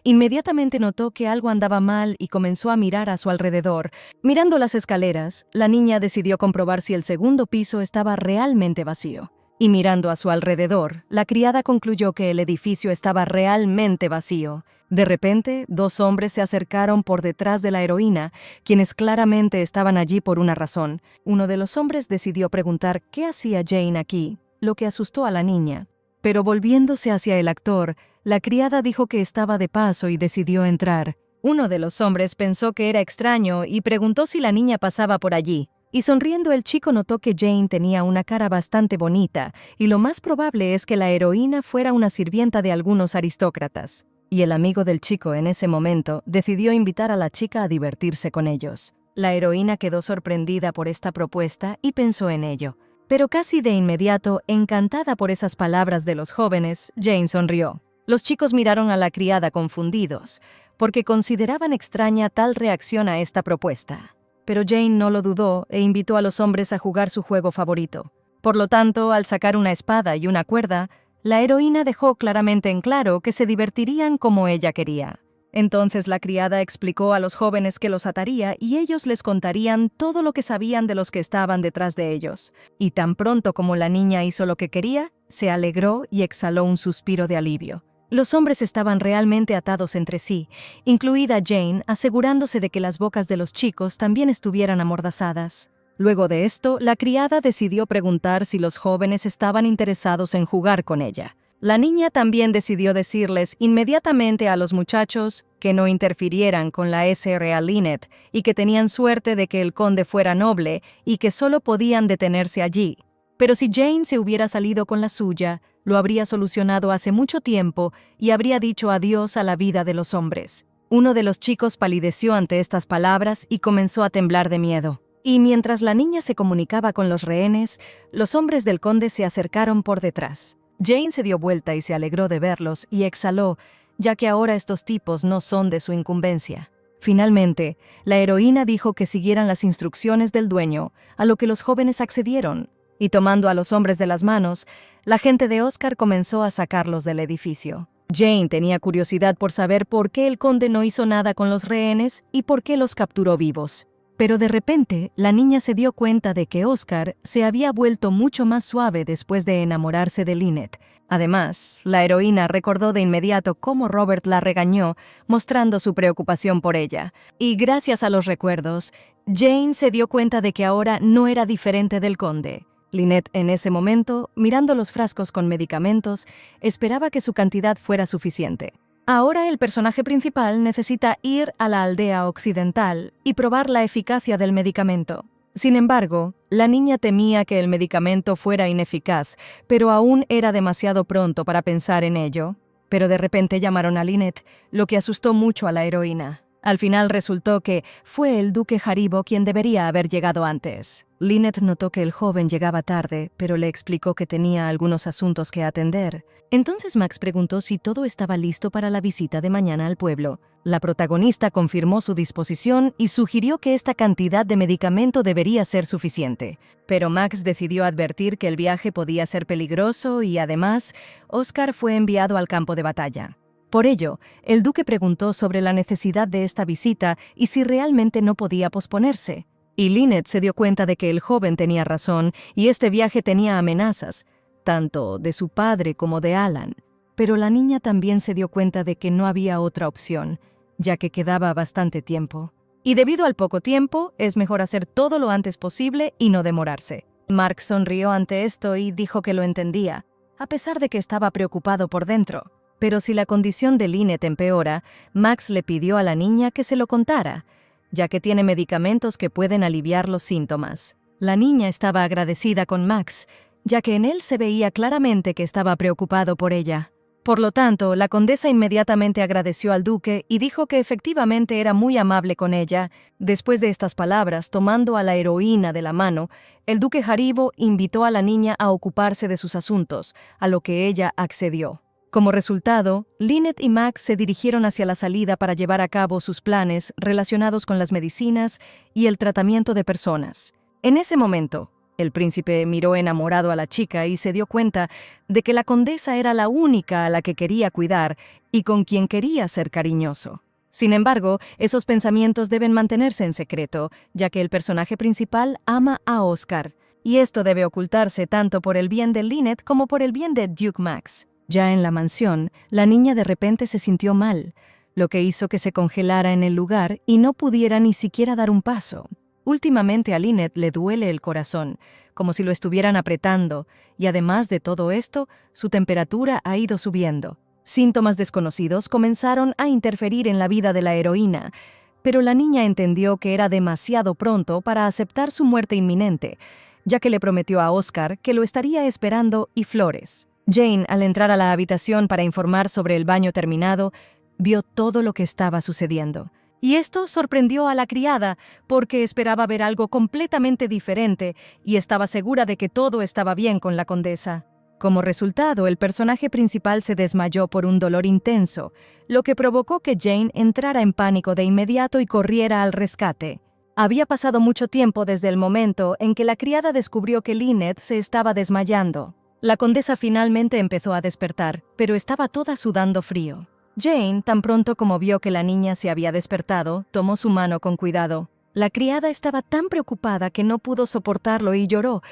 inmediatamente notó que algo andaba mal y comenzó a mirar a su alrededor. Mirando las escaleras, la niña decidió comprobar si el segundo piso estaba realmente vacío. Y mirando a su alrededor, la criada concluyó que el edificio estaba realmente vacío. De repente, dos hombres se acercaron por detrás de la heroína, quienes claramente estaban allí por una razón. Uno de los hombres decidió preguntar qué hacía Jane aquí, lo que asustó a la niña. Pero volviéndose hacia el actor, la criada dijo que estaba de paso y decidió entrar. Uno de los hombres pensó que era extraño y preguntó si la niña pasaba por allí. Y sonriendo el chico notó que Jane tenía una cara bastante bonita, y lo más probable es que la heroína fuera una sirvienta de algunos aristócratas. Y el amigo del chico en ese momento decidió invitar a la chica a divertirse con ellos. La heroína quedó sorprendida por esta propuesta y pensó en ello. Pero casi de inmediato, encantada por esas palabras de los jóvenes, Jane sonrió. Los chicos miraron a la criada confundidos, porque consideraban extraña tal reacción a esta propuesta. Pero Jane no lo dudó e invitó a los hombres a jugar su juego favorito. Por lo tanto, al sacar una espada y una cuerda, la heroína dejó claramente en claro que se divertirían como ella quería. Entonces la criada explicó a los jóvenes que los ataría y ellos les contarían todo lo que sabían de los que estaban detrás de ellos. Y tan pronto como la niña hizo lo que quería, se alegró y exhaló un suspiro de alivio. Los hombres estaban realmente atados entre sí, incluida Jane, asegurándose de que las bocas de los chicos también estuvieran amordazadas. Luego de esto, la criada decidió preguntar si los jóvenes estaban interesados en jugar con ella. La niña también decidió decirles inmediatamente a los muchachos que no interfirieran con la Sra. Lynette y que tenían suerte de que el conde fuera noble y que solo podían detenerse allí. Pero si Jane se hubiera salido con la suya, lo habría solucionado hace mucho tiempo y habría dicho adiós a la vida de los hombres. Uno de los chicos palideció ante estas palabras y comenzó a temblar de miedo. Y mientras la niña se comunicaba con los rehenes, los hombres del conde se acercaron por detrás. Jane se dio vuelta y se alegró de verlos y exhaló, ya que ahora estos tipos no son de su incumbencia. Finalmente, la heroína dijo que siguieran las instrucciones del dueño, a lo que los jóvenes accedieron. Y tomando a los hombres de las manos, la gente de Oscar comenzó a sacarlos del edificio. Jane tenía curiosidad por saber por qué el conde no hizo nada con los rehenes y por qué los capturó vivos. Pero de repente, la niña se dio cuenta de que Oscar se había vuelto mucho más suave después de enamorarse de Lynette. Además, la heroína recordó de inmediato cómo Robert la regañó, mostrando su preocupación por ella. Y gracias a los recuerdos, Jane se dio cuenta de que ahora no era diferente del conde. Lynette, en ese momento, mirando los frascos con medicamentos, esperaba que su cantidad fuera suficiente. Ahora el personaje principal necesita ir a la aldea occidental y probar la eficacia del medicamento. Sin embargo, la niña temía que el medicamento fuera ineficaz, pero aún era demasiado pronto para pensar en ello. Pero de repente llamaron a Lynette, lo que asustó mucho a la heroína. Al final resultó que fue el duque Haribo quien debería haber llegado antes. Lynette notó que el joven llegaba tarde, pero le explicó que tenía algunos asuntos que atender. Entonces Max preguntó si todo estaba listo para la visita de mañana al pueblo. La protagonista confirmó su disposición y sugirió que esta cantidad de medicamento debería ser suficiente. Pero Max decidió advertir que el viaje podía ser peligroso y, además, Oscar fue enviado al campo de batalla. Por ello, el duque preguntó sobre la necesidad de esta visita y si realmente no podía posponerse. Y Lynette se dio cuenta de que el joven tenía razón y este viaje tenía amenazas, tanto de su padre como de Alan. Pero la niña también se dio cuenta de que no había otra opción, ya que quedaba bastante tiempo. Y debido al poco tiempo, es mejor hacer todo lo antes posible y no demorarse. Mark sonrió ante esto y dijo que lo entendía, a pesar de que estaba preocupado por dentro. Pero si la condición de Lynette empeora, Max le pidió a la niña que se lo contara, ya que tiene medicamentos que pueden aliviar los síntomas. La niña estaba agradecida con Max, ya que en él se veía claramente que estaba preocupado por ella. Por lo tanto, la condesa inmediatamente agradeció al duque y dijo que efectivamente era muy amable con ella. Después de estas palabras, tomando a la heroína de la mano, el duque Haribo invitó a la niña a ocuparse de sus asuntos, a lo que ella accedió. Como resultado, Lynette y Max se dirigieron hacia la salida para llevar a cabo sus planes relacionados con las medicinas y el tratamiento de personas. En ese momento, el príncipe miró enamorado a la chica y se dio cuenta de que la condesa era la única a la que quería cuidar y con quien quería ser cariñoso. Sin embargo, esos pensamientos deben mantenerse en secreto, ya que el personaje principal ama a Oscar, y esto debe ocultarse tanto por el bien de Lynette como por el bien de Duke Max. Ya en la mansión, la niña de repente se sintió mal, lo que hizo que se congelara en el lugar y no pudiera ni siquiera dar un paso. Últimamente a Lynette le duele el corazón, como si lo estuvieran apretando, y además de todo esto, su temperatura ha ido subiendo. Síntomas desconocidos comenzaron a interferir en la vida de la heroína, pero la niña entendió que era demasiado pronto para aceptar su muerte inminente, ya que le prometió a Oscar que lo estaría esperando y flores. Jane, al entrar a la habitación para informar sobre el baño terminado, vio todo lo que estaba sucediendo. Y esto sorprendió a la criada, porque esperaba ver algo completamente diferente y estaba segura de que todo estaba bien con la condesa. Como resultado, el personaje principal se desmayó por un dolor intenso, lo que provocó que Jane entrara en pánico de inmediato y corriera al rescate. Había pasado mucho tiempo desde el momento en que la criada descubrió que Lynette se estaba desmayando. La condesa finalmente empezó a despertar, pero estaba toda sudando frío. Jane, tan pronto como vio que la niña se había despertado, tomó su mano con cuidado. La criada estaba tan preocupada que no pudo soportarlo y lloró,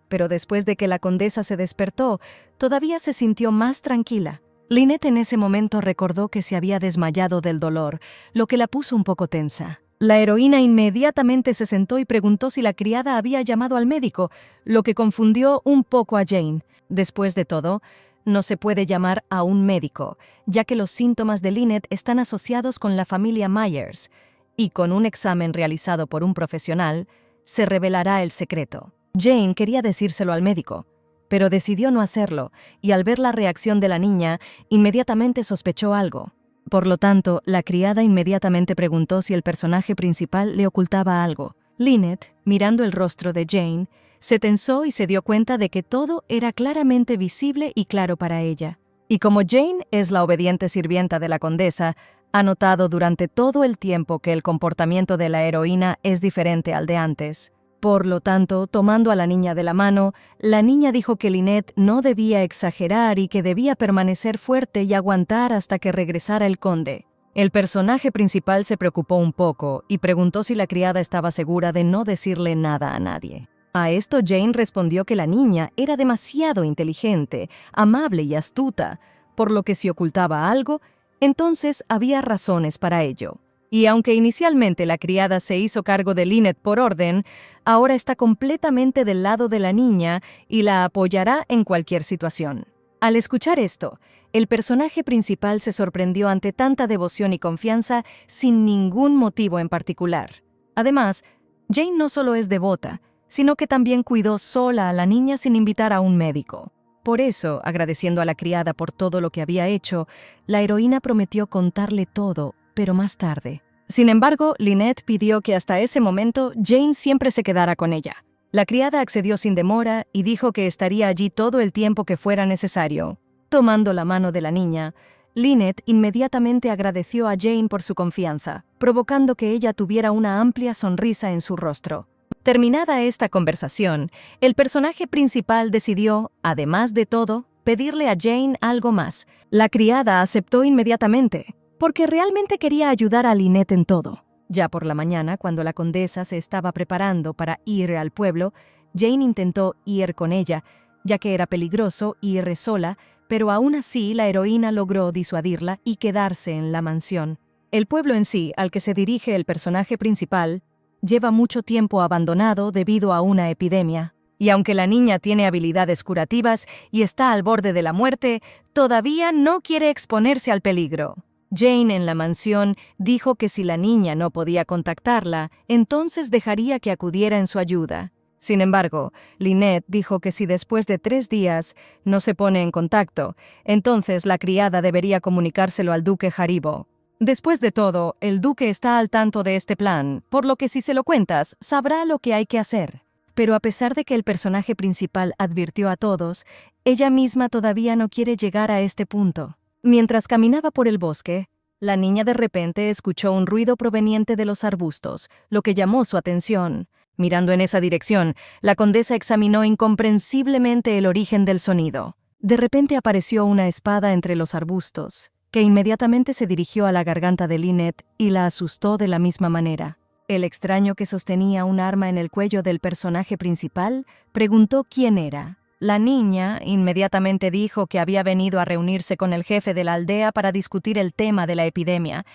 pero después de que la condesa se despertó, todavía se sintió más tranquila. Lynette en ese momento recordó que se había desmayado del dolor, lo que la puso un poco tensa. La heroína inmediatamente se sentó y preguntó si la criada había llamado al médico, lo que confundió un poco a Jane. Después de todo, no se puede llamar a un médico, ya que los síntomas de Lynette están asociados con la familia Myers, y con un examen realizado por un profesional, se revelará el secreto. Jane quería decírselo al médico, pero decidió no hacerlo, y al ver la reacción de la niña, inmediatamente sospechó algo. Por lo tanto, la criada inmediatamente preguntó si el personaje principal le ocultaba algo. Lynette, mirando el rostro de Jane, se tensó y se dio cuenta de que todo era claramente visible y claro para ella. Y como Jane es la obediente sirvienta de la condesa, ha notado durante todo el tiempo que el comportamiento de la heroína es diferente al de antes. Por lo tanto, tomando a la niña de la mano, la niña dijo que Lynette no debía exagerar y que debía permanecer fuerte y aguantar hasta que regresara el conde. El personaje principal se preocupó un poco y preguntó si la criada estaba segura de no decirle nada a nadie. A esto Jane respondió que la niña era demasiado inteligente, amable y astuta, por lo que si ocultaba algo, entonces había razones para ello. Y aunque inicialmente la criada se hizo cargo de Lynette por orden, ahora está completamente del lado de la niña y la apoyará en cualquier situación. Al escuchar esto, el personaje principal se sorprendió ante tanta devoción y confianza sin ningún motivo en particular. Además, Jane no solo es devota, sino que también cuidó sola a la niña sin invitar a un médico. Por eso, agradeciendo a la criada por todo lo que había hecho, la heroína prometió contarle todo, pero más tarde. Sin embargo, Lynette pidió que hasta ese momento Jane siempre se quedara con ella. La criada accedió sin demora y dijo que estaría allí todo el tiempo que fuera necesario. Tomando la mano de la niña, Lynette inmediatamente agradeció a Jane por su confianza, provocando que ella tuviera una amplia sonrisa en su rostro. Terminada esta conversación, el personaje principal decidió, además de todo, pedirle a Jane algo más. La criada aceptó inmediatamente, porque realmente quería ayudar a Lynette en todo. Ya por la mañana, cuando la condesa se estaba preparando para ir al pueblo, Jane intentó ir con ella, ya que era peligroso ir sola, pero aún así la heroína logró disuadirla y quedarse en la mansión. El pueblo en sí, al que se dirige el personaje principal, lleva mucho tiempo abandonado debido a una epidemia. Y aunque la niña tiene habilidades curativas y está al borde de la muerte, todavía no quiere exponerse al peligro. Jane en la mansión dijo que si la niña no podía contactarla, entonces dejaría que acudiera en su ayuda. Sin embargo, Lynette dijo que si después de 3 días no se pone en contacto, entonces la criada debería comunicárselo al duque Haribo. Después de todo, el duque está al tanto de este plan, por lo que si se lo cuentas, sabrá lo que hay que hacer. Pero a pesar de que el personaje principal advirtió a todos, ella misma todavía no quiere llegar a este punto. Mientras caminaba por el bosque, la niña de repente escuchó un ruido proveniente de los arbustos, lo que llamó su atención. Mirando en esa dirección, la condesa examinó incomprensiblemente el origen del sonido. De repente apareció una espada entre los arbustos, que inmediatamente se dirigió a la garganta de Lynette y la asustó de la misma manera. El extraño que sostenía un arma en el cuello del personaje principal preguntó quién era. La niña inmediatamente dijo que había venido a reunirse con el jefe de la aldea para discutir el tema de la epidemia,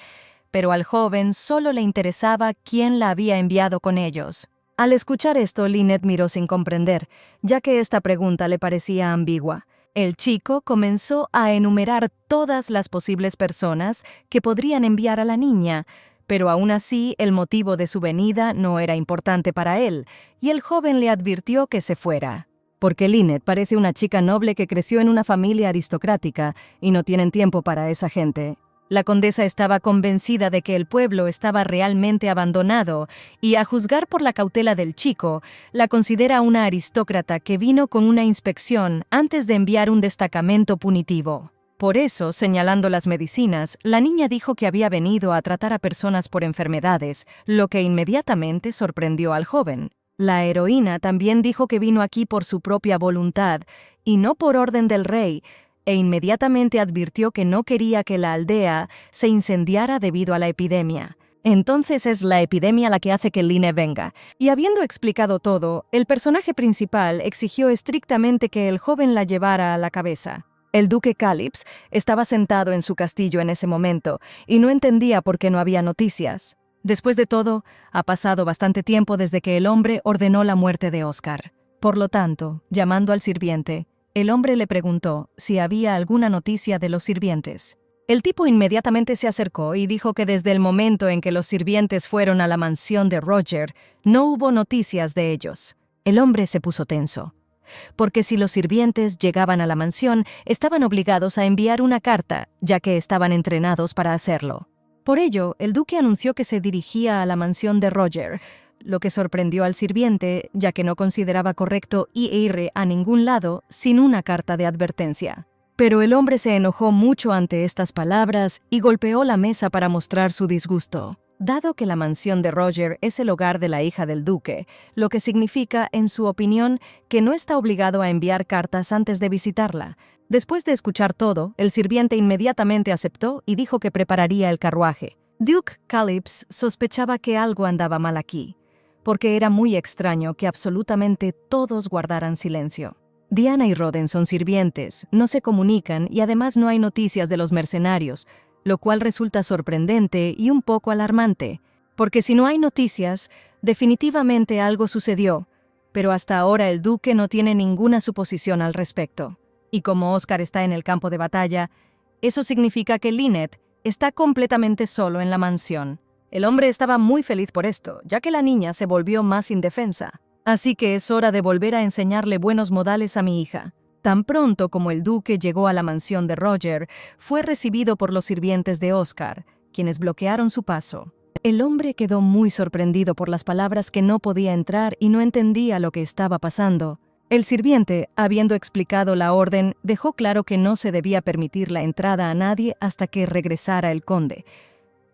pero al joven solo le interesaba quién la había enviado con ellos. Al escuchar esto, Lynette miró sin comprender, ya que esta pregunta le parecía ambigua. El chico comenzó a enumerar todas las posibles personas que podrían enviar a la niña, pero aún así el motivo de su venida no era importante para él, y el joven le advirtió que se fuera. Porque Lynette parece una chica noble que creció en una familia aristocrática y no tienen tiempo para esa gente. La condesa estaba convencida de que el pueblo estaba realmente abandonado y, a juzgar por la cautela del chico, la considera una aristócrata que vino con una inspección antes de enviar un destacamento punitivo. Por eso, señalando las medicinas, la niña dijo que había venido a tratar a personas por enfermedades, lo que inmediatamente sorprendió al joven. La heroína también dijo que vino aquí por su propia voluntad y no por orden del rey, e inmediatamente advirtió que no quería que la aldea se incendiara debido a la epidemia. Entonces es la epidemia la que hace que Lynette venga. Y habiendo explicado todo, el personaje principal exigió estrictamente que el joven la llevara a la cabeza. El duque Calypso estaba sentado en su castillo en ese momento y no entendía por qué no había noticias. Después de todo, ha pasado bastante tiempo desde que el hombre ordenó la muerte de Oscar. Por lo tanto, llamando al sirviente, el hombre le preguntó si había alguna noticia de los sirvientes. El tipo inmediatamente se acercó y dijo que desde el momento en que los sirvientes fueron a la mansión de Roger, no hubo noticias de ellos. El hombre se puso tenso, porque si los sirvientes llegaban a la mansión, estaban obligados a enviar una carta, ya que estaban entrenados para hacerlo. Por ello, el duque anunció que se dirigía a la mansión de Roger, lo que sorprendió al sirviente, ya que no consideraba correcto ir a ningún lado sin una carta de advertencia. Pero el hombre se enojó mucho ante estas palabras y golpeó la mesa para mostrar su disgusto. Dado que la mansión de Roger es el hogar de la hija del duque, lo que significa, en su opinión, que no está obligado a enviar cartas antes de visitarla. Después de escuchar todo, el sirviente inmediatamente aceptó y dijo que prepararía el carruaje. Duke Calypso sospechaba que algo andaba mal aquí, porque era muy extraño que absolutamente todos guardaran silencio. Diana y Roden son sirvientes, no se comunican y además no hay noticias de los mercenarios, lo cual resulta sorprendente y un poco alarmante, porque si no hay noticias, definitivamente algo sucedió, pero hasta ahora el duque no tiene ninguna suposición al respecto. Y como Oscar está en el campo de batalla, eso significa que Lynette está completamente solo en la mansión. El hombre estaba muy feliz por esto, ya que la niña se volvió más indefensa. Así que es hora de volver a enseñarle buenos modales a mi hija. Tan pronto como el duque llegó a la mansión de Roger, fue recibido por los sirvientes de Oscar, quienes bloquearon su paso. El hombre quedó muy sorprendido por las palabras que no podía entrar y no entendía lo que estaba pasando. El sirviente, habiendo explicado la orden, dejó claro que no se debía permitir la entrada a nadie hasta que regresara el conde.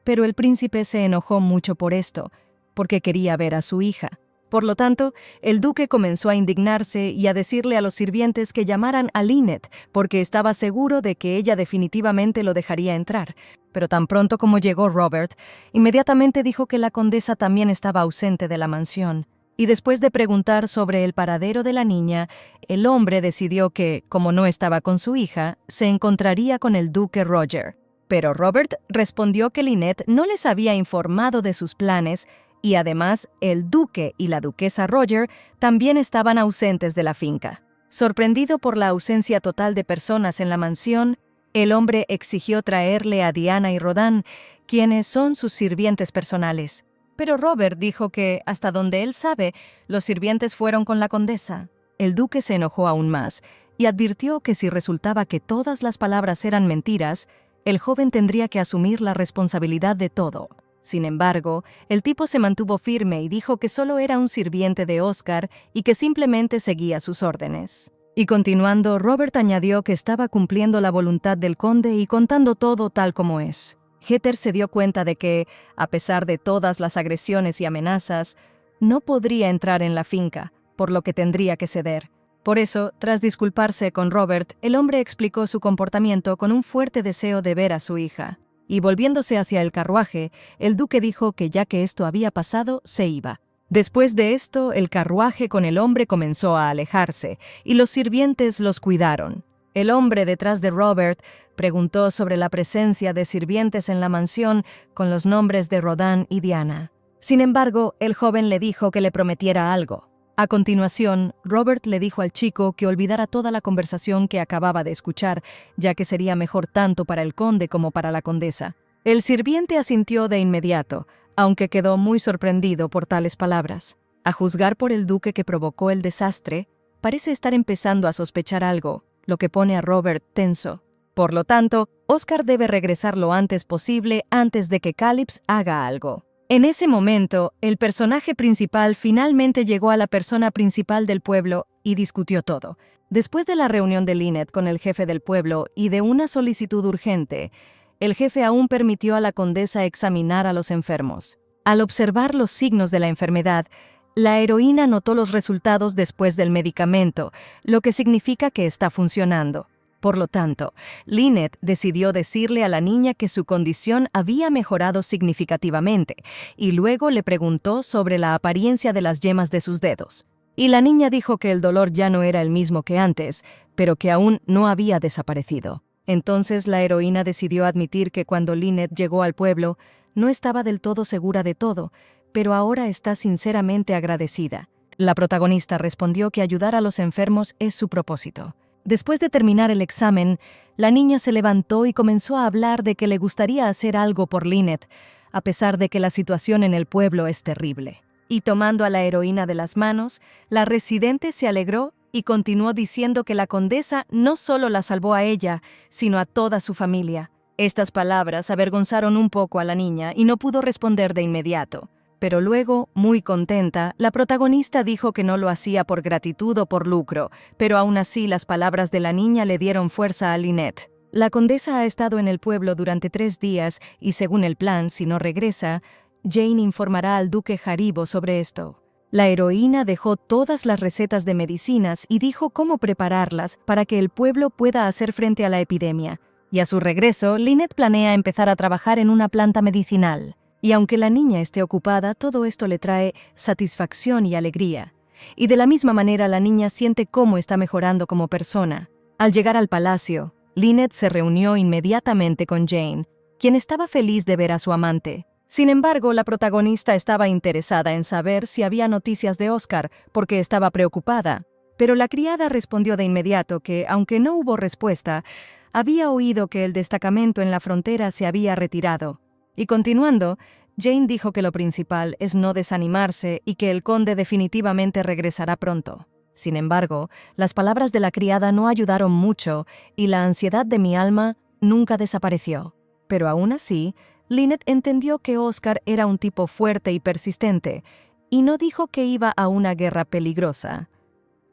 Pero el príncipe se enojó mucho por esto, porque quería ver a su hija. Por lo tanto, el duque comenzó a indignarse y a decirle a los sirvientes que llamaran a Lynette, porque estaba seguro de que ella definitivamente lo dejaría entrar. Pero tan pronto como llegó Robert, inmediatamente dijo que la condesa también estaba ausente de la mansión. Y después de preguntar sobre el paradero de la niña, el hombre decidió que, como no estaba con su hija, se encontraría con el duque Roger. Pero Robert respondió que Lynette no les había informado de sus planes y además el duque y la duquesa Roger también estaban ausentes de la finca. Sorprendido por la ausencia total de personas en la mansión, el hombre exigió traerle a Diana y Rodan, quienes son sus sirvientes personales. Pero Robert dijo que, hasta donde él sabe, los sirvientes fueron con la condesa. El duque se enojó aún más y advirtió que si resultaba que todas las palabras eran mentiras, el joven tendría que asumir la responsabilidad de todo. Sin embargo, el tipo se mantuvo firme y dijo que solo era un sirviente de Oscar y que simplemente seguía sus órdenes. Y continuando, Robert añadió que estaba cumpliendo la voluntad del conde y contando todo tal como es. Heather se dio cuenta de que, a pesar de todas las agresiones y amenazas, no podría entrar en la finca, por lo que tendría que ceder. Por eso, tras disculparse con Robert, el hombre explicó su comportamiento con un fuerte deseo de ver a su hija. Y volviéndose hacia el carruaje, el duque dijo que ya que esto había pasado, se iba. Después de esto, el carruaje con el hombre comenzó a alejarse, y los sirvientes los cuidaron. El hombre detrás de Robert preguntó sobre la presencia de sirvientes en la mansión con los nombres de Rodan y Diana. Sin embargo, el joven le dijo que le prometiera algo. A continuación, Robert le dijo al chico que olvidara toda la conversación que acababa de escuchar, ya que sería mejor tanto para el conde como para la condesa. El sirviente asintió de inmediato, aunque quedó muy sorprendido por tales palabras. A juzgar por el duque que provocó el desastre, parece estar empezando a sospechar algo, lo que pone a Robert tenso. Por lo tanto, Oscar debe regresar lo antes posible antes de que Calypso haga algo. En ese momento, el personaje principal finalmente llegó a la persona principal del pueblo y discutió todo. Después de la reunión de Lynette con el jefe del pueblo y de una solicitud urgente, el jefe aún permitió a la condesa examinar a los enfermos. Al observar los signos de la enfermedad, la heroína notó los resultados después del medicamento, lo que significa que está funcionando. Por lo tanto, Lynette decidió decirle a la niña que su condición había mejorado significativamente, y luego le preguntó sobre la apariencia de las yemas de sus dedos. Y la niña dijo que el dolor ya no era el mismo que antes, pero que aún no había desaparecido. Entonces la heroína decidió admitir que cuando Lynette llegó al pueblo, no estaba del todo segura de todo, pero ahora está sinceramente agradecida. La protagonista respondió que ayudar a los enfermos es su propósito. Después de terminar el examen, la niña se levantó y comenzó a hablar de que le gustaría hacer algo por Lynette, a pesar de que la situación en el pueblo es terrible. Y tomando a la heroína de las manos, la residente se alegró y continuó diciendo que la condesa no solo la salvó a ella, sino a toda su familia. Estas palabras avergonzaron un poco a la niña y no pudo responder de inmediato. Pero luego, muy contenta, la protagonista dijo que no lo hacía por gratitud o por lucro, pero aún así las palabras de la niña le dieron fuerza a Lynette. La condesa ha estado en el pueblo durante 3 días y según el plan, si no regresa, Jane informará al duque Haribo sobre esto. La heroína dejó todas las recetas de medicinas y dijo cómo prepararlas para que el pueblo pueda hacer frente a la epidemia. Y a su regreso, Lynette planea empezar a trabajar en una planta medicinal. Y aunque la niña esté ocupada, todo esto le trae satisfacción y alegría. Y de la misma manera la niña siente cómo está mejorando como persona. Al llegar al palacio, Lynette se reunió inmediatamente con Jane, quien estaba feliz de ver a su amante. Sin embargo, la protagonista estaba interesada en saber si había noticias de Oscar, porque estaba preocupada. Pero la criada respondió de inmediato que, aunque no hubo respuesta, había oído que el destacamento en la frontera se había retirado. Y continuando, Jane dijo que lo principal es no desanimarse y que el conde definitivamente regresará pronto. Sin embargo, las palabras de la criada no ayudaron mucho y la ansiedad de mi alma nunca desapareció. Pero aún así, Lynette entendió que Oscar era un tipo fuerte y persistente y no dijo que iba a una guerra peligrosa,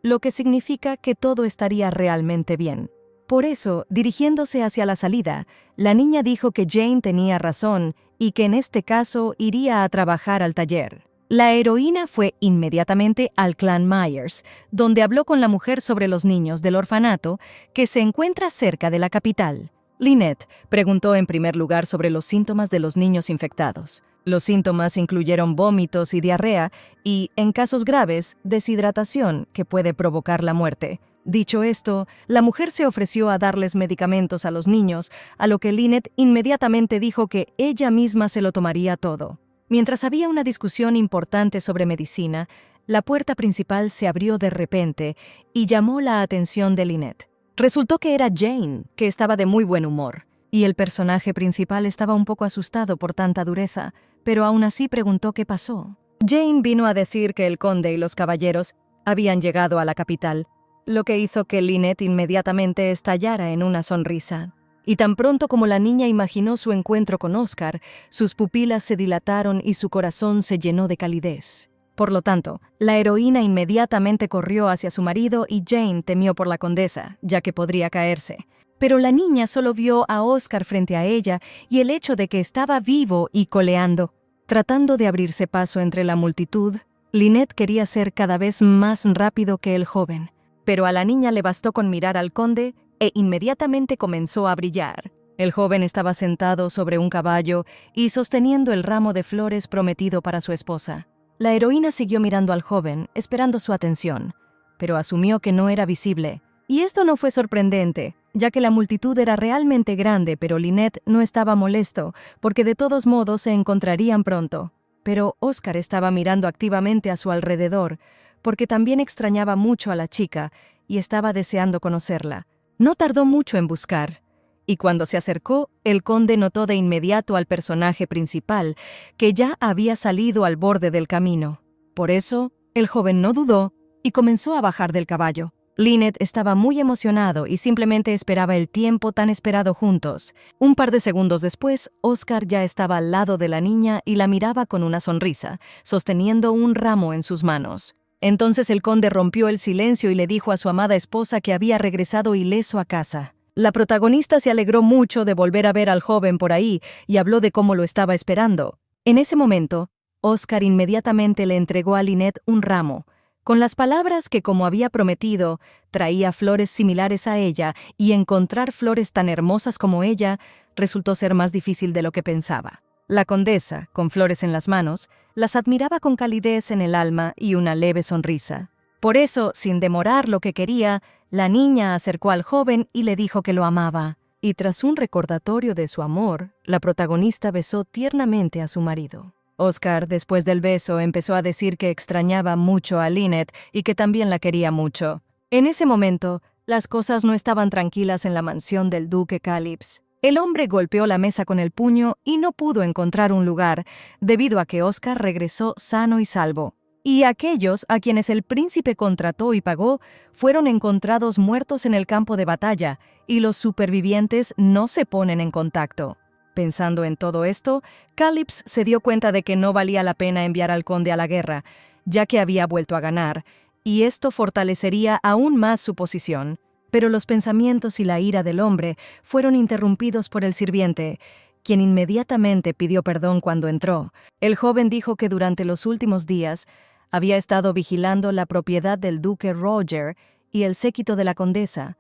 lo que significa que todo estaría realmente bien. Por eso, dirigiéndose hacia la salida, la niña dijo que Jane tenía razón y que en este caso iría a trabajar al taller. La heroína fue inmediatamente al clan Myers, donde habló con la mujer sobre los niños del orfanato que se encuentra cerca de la capital. Lynette preguntó en primer lugar sobre los síntomas de los niños infectados. Los síntomas incluyeron vómitos y diarrea y, en casos graves, deshidratación que puede provocar la muerte. Dicho esto, la mujer se ofreció a darles medicamentos a los niños, a lo que Lynette inmediatamente dijo que ella misma se lo tomaría todo. Mientras había una discusión importante sobre medicina, la puerta principal se abrió de repente y llamó la atención de Lynette. Resultó que era Jane, que estaba de muy buen humor, y el personaje principal estaba un poco asustado por tanta dureza, pero aún así preguntó qué pasó. Jane vino a decir que el conde y los caballeros habían llegado a la capital, lo que hizo que Lynette inmediatamente estallara en una sonrisa. Y tan pronto como la niña imaginó su encuentro con Oscar, sus pupilas se dilataron y su corazón se llenó de calidez. Por lo tanto, la heroína inmediatamente corrió hacia su marido y Jane temió por la condesa, ya que podría caerse. Pero la niña solo vio a Oscar frente a ella y el hecho de que estaba vivo y coleando. Tratando de abrirse paso entre la multitud, Lynette quería ser cada vez más rápido que el joven. Pero a la niña le bastó con mirar al conde e inmediatamente comenzó a brillar. El joven estaba sentado sobre un caballo y sosteniendo el ramo de flores prometido para su esposa. La heroína siguió mirando al joven, esperando su atención, pero asumió que no era visible. Y esto no fue sorprendente, ya que la multitud era realmente grande, pero Lynette no estaba molesto, porque de todos modos se encontrarían pronto. pero Oscar estaba mirando activamente a su alrededor, porque también extrañaba mucho a la chica y estaba deseando conocerla. No tardó mucho en buscar, y cuando se acercó, el conde notó de inmediato al personaje principal, que ya había salido al borde del camino. Por eso, el joven no dudó y comenzó a bajar del caballo. Lynette estaba muy emocionado y simplemente esperaba el tiempo tan esperado juntos. Un par de segundos después, Oscar ya estaba al lado de la niña y la miraba con una sonrisa, sosteniendo un ramo en sus manos. Entonces el conde rompió el silencio y le dijo a su amada esposa que había regresado ileso a casa. La protagonista se alegró mucho de volver a ver al joven por ahí y habló de cómo lo estaba esperando. En ese momento, Oscar inmediatamente le entregó a Lynette un ramo, con las palabras que, como había prometido, traía flores similares a ella, y encontrar flores tan hermosas como ella resultó ser más difícil de lo que pensaba. La condesa, con flores en las manos, las admiraba con calidez en el alma y una leve sonrisa. Por eso, sin demorar lo que quería, la niña acercó al joven y le dijo que lo amaba. Y tras un recordatorio de su amor, la protagonista besó tiernamente a su marido. Oscar, después del beso, empezó a decir que extrañaba mucho a Lynette y que también la quería mucho. En ese momento, las cosas no estaban tranquilas en la mansión del duque Calypso. El hombre golpeó la mesa con el puño y no pudo encontrar un lugar, debido a que Oscar regresó sano y salvo. Y aquellos a quienes el príncipe contrató y pagó fueron encontrados muertos en el campo de batalla, y los supervivientes no se ponen en contacto. Pensando en todo esto, Calypso se dio cuenta de que no valía la pena enviar al conde a la guerra, ya que había vuelto a ganar, y esto fortalecería aún más su posición. Pero los pensamientos y la ira del hombre fueron interrumpidos por el sirviente, quien inmediatamente pidió perdón cuando entró. El joven dijo que durante los últimos días había estado vigilando la propiedad del duque Roger y el séquito de la condesa,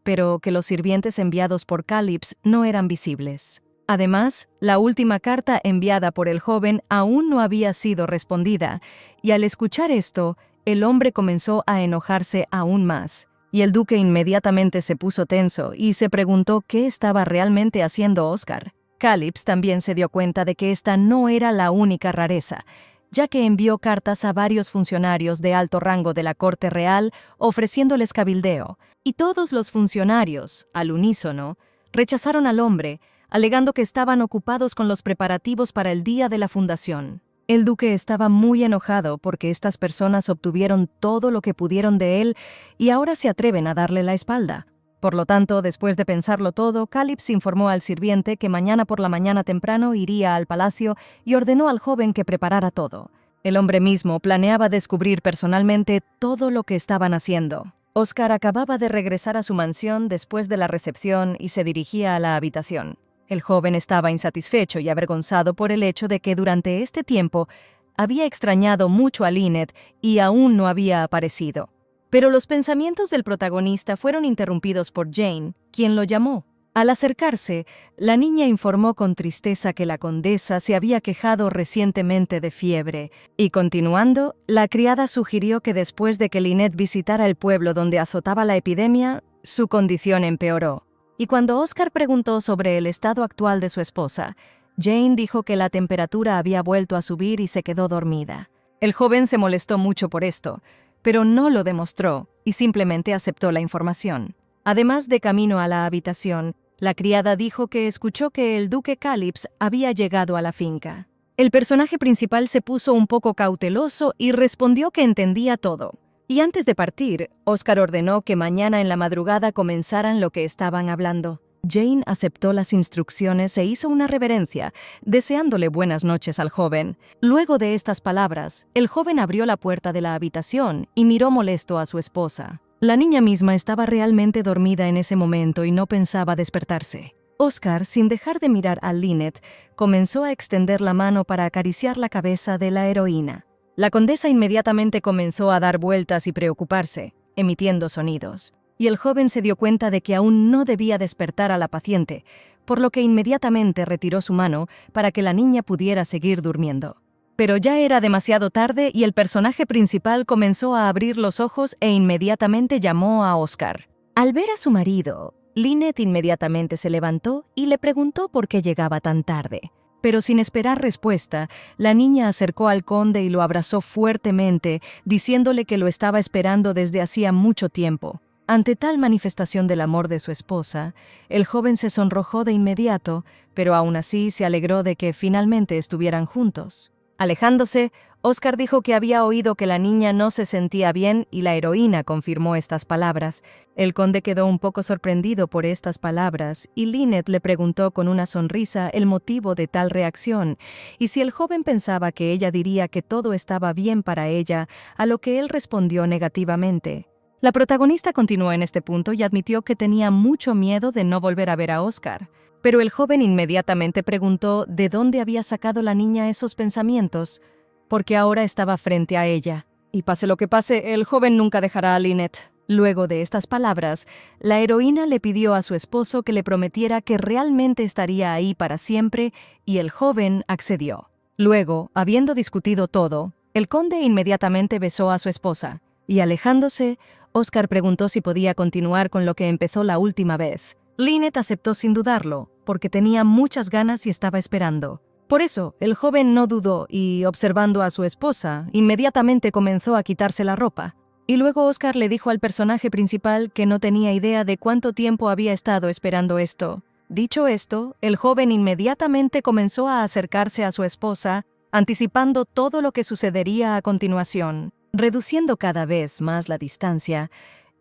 pero que los sirvientes enviados por Calypso no eran visibles. Además, la última carta enviada por el joven aún no había sido respondida, y al escuchar esto, el hombre comenzó a enojarse aún más. Y el duque inmediatamente se puso tenso y se preguntó qué estaba realmente haciendo Oscar. Calypso también se dio cuenta de que esta no era la única rareza, ya que envió cartas a varios funcionarios de alto rango de la corte real ofreciéndoles cabildeo, y todos los funcionarios, al unísono, rechazaron al hombre, alegando que estaban ocupados con los preparativos para el día de la fundación. El duque estaba muy enojado porque estas personas obtuvieron todo lo que pudieron de él y ahora se atreven a darle la espalda. Por lo tanto, después de pensarlo todo, Calypso informó al sirviente que mañana por la mañana temprano iría al palacio y ordenó al joven que preparara todo. El hombre mismo planeaba descubrir personalmente todo lo que estaban haciendo. Oscar acababa de regresar a su mansión después de la recepción y se dirigía a la habitación. El joven estaba insatisfecho y avergonzado por el hecho de que durante este tiempo había extrañado mucho a Lynette y aún no había aparecido. Pero los pensamientos del protagonista fueron interrumpidos por Jane, quien lo llamó. Al acercarse, la niña informó con tristeza que la condesa se había quejado recientemente de fiebre, y continuando, la criada sugirió que después de que Lynette visitara el pueblo donde azotaba la epidemia, su condición empeoró. Y cuando Oscar preguntó sobre el estado actual de su esposa, Jane dijo que la temperatura había vuelto a subir y se quedó dormida. El joven se molestó mucho por esto, pero no lo demostró y simplemente aceptó la información. Además, de camino a la habitación, la criada dijo que escuchó que el duque Calypso había llegado a la finca. El personaje principal se puso un poco cauteloso y respondió que entendía todo. Y antes de partir, Oscar ordenó que mañana en la madrugada comenzaran lo que estaban hablando. Jane aceptó las instrucciones e hizo una reverencia, deseándole buenas noches al joven. Luego de estas palabras, el joven abrió la puerta de la habitación y miró molesto a su esposa. La niña misma estaba realmente dormida en ese momento y no pensaba despertarse. Oscar, sin dejar de mirar a Lynette, comenzó a extender la mano para acariciar la cabeza de la heroína. La condesa inmediatamente comenzó a dar vueltas y preocuparse, emitiendo sonidos. Y el joven se dio cuenta de que aún no debía despertar a la paciente, por lo que inmediatamente retiró su mano para que la niña pudiera seguir durmiendo. Pero ya era demasiado tarde y el personaje principal comenzó a abrir los ojos e inmediatamente llamó a Oscar. Al ver a su marido, Lynette inmediatamente se levantó y le preguntó por qué llegaba tan tarde. Pero sin esperar respuesta, la niña acercó al conde y lo abrazó fuertemente, diciéndole que lo estaba esperando desde hacía mucho tiempo. Ante tal manifestación del amor de su esposa, el joven se sonrojó de inmediato, pero aún así se alegró de que finalmente estuvieran juntos. Alejándose, Oscar dijo que había oído que la niña no se sentía bien y la heroína confirmó estas palabras. El conde quedó un poco sorprendido por estas palabras y Lynette le preguntó con una sonrisa el motivo de tal reacción y si el joven pensaba que ella diría que todo estaba bien para ella, a lo que él respondió negativamente. La protagonista continuó en este punto y admitió que tenía mucho miedo de no volver a ver a Oscar. Pero el joven inmediatamente preguntó de dónde había sacado la niña esos pensamientos, porque ahora estaba frente a ella. Y pase lo que pase, el joven nunca dejará a Lynette. Luego de estas palabras, la heroína le pidió a su esposo que le prometiera que realmente estaría ahí para siempre, y el joven accedió. Luego, habiendo discutido todo, el conde inmediatamente besó a su esposa, y alejándose, Oscar preguntó si podía continuar con lo que empezó la última vez. Lynette aceptó sin dudarlo, porque tenía muchas ganas y estaba esperando. Por eso, el joven no dudó y, observando a su esposa, inmediatamente comenzó a quitarse la ropa. Y luego Oscar le dijo al personaje principal que no tenía idea de cuánto tiempo había estado esperando esto. Dicho esto, el joven inmediatamente comenzó a acercarse a su esposa, anticipando todo lo que sucedería a continuación. Reduciendo cada vez más la distancia,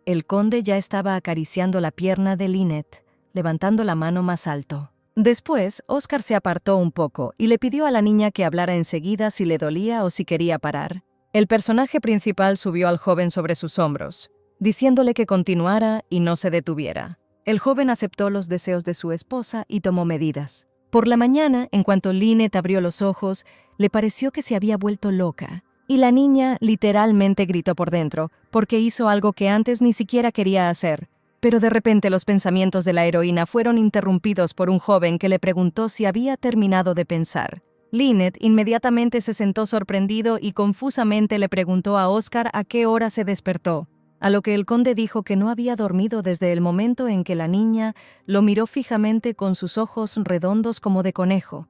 el conde ya estaba acariciando la pierna de Lynette, levantando la mano más alto. Después, Oscar se apartó un poco y le pidió a la niña que hablara enseguida si le dolía o si quería parar. El personaje principal subió al joven sobre sus hombros, diciéndole que continuara y no se detuviera. El joven aceptó los deseos de su esposa y tomó medidas. Por la mañana, en cuanto Lynette abrió los ojos, le pareció que se había vuelto loca. Y la niña literalmente gritó por dentro, porque hizo algo que antes ni siquiera quería hacer. Pero de repente los pensamientos de la heroína fueron interrumpidos por un joven que le preguntó si había terminado de pensar. Lynette inmediatamente se sentó sorprendido y confusamente le preguntó a Oscar a qué hora se despertó, a lo que el conde dijo que no había dormido desde el momento en que la niña lo miró fijamente con sus ojos redondos como de conejo.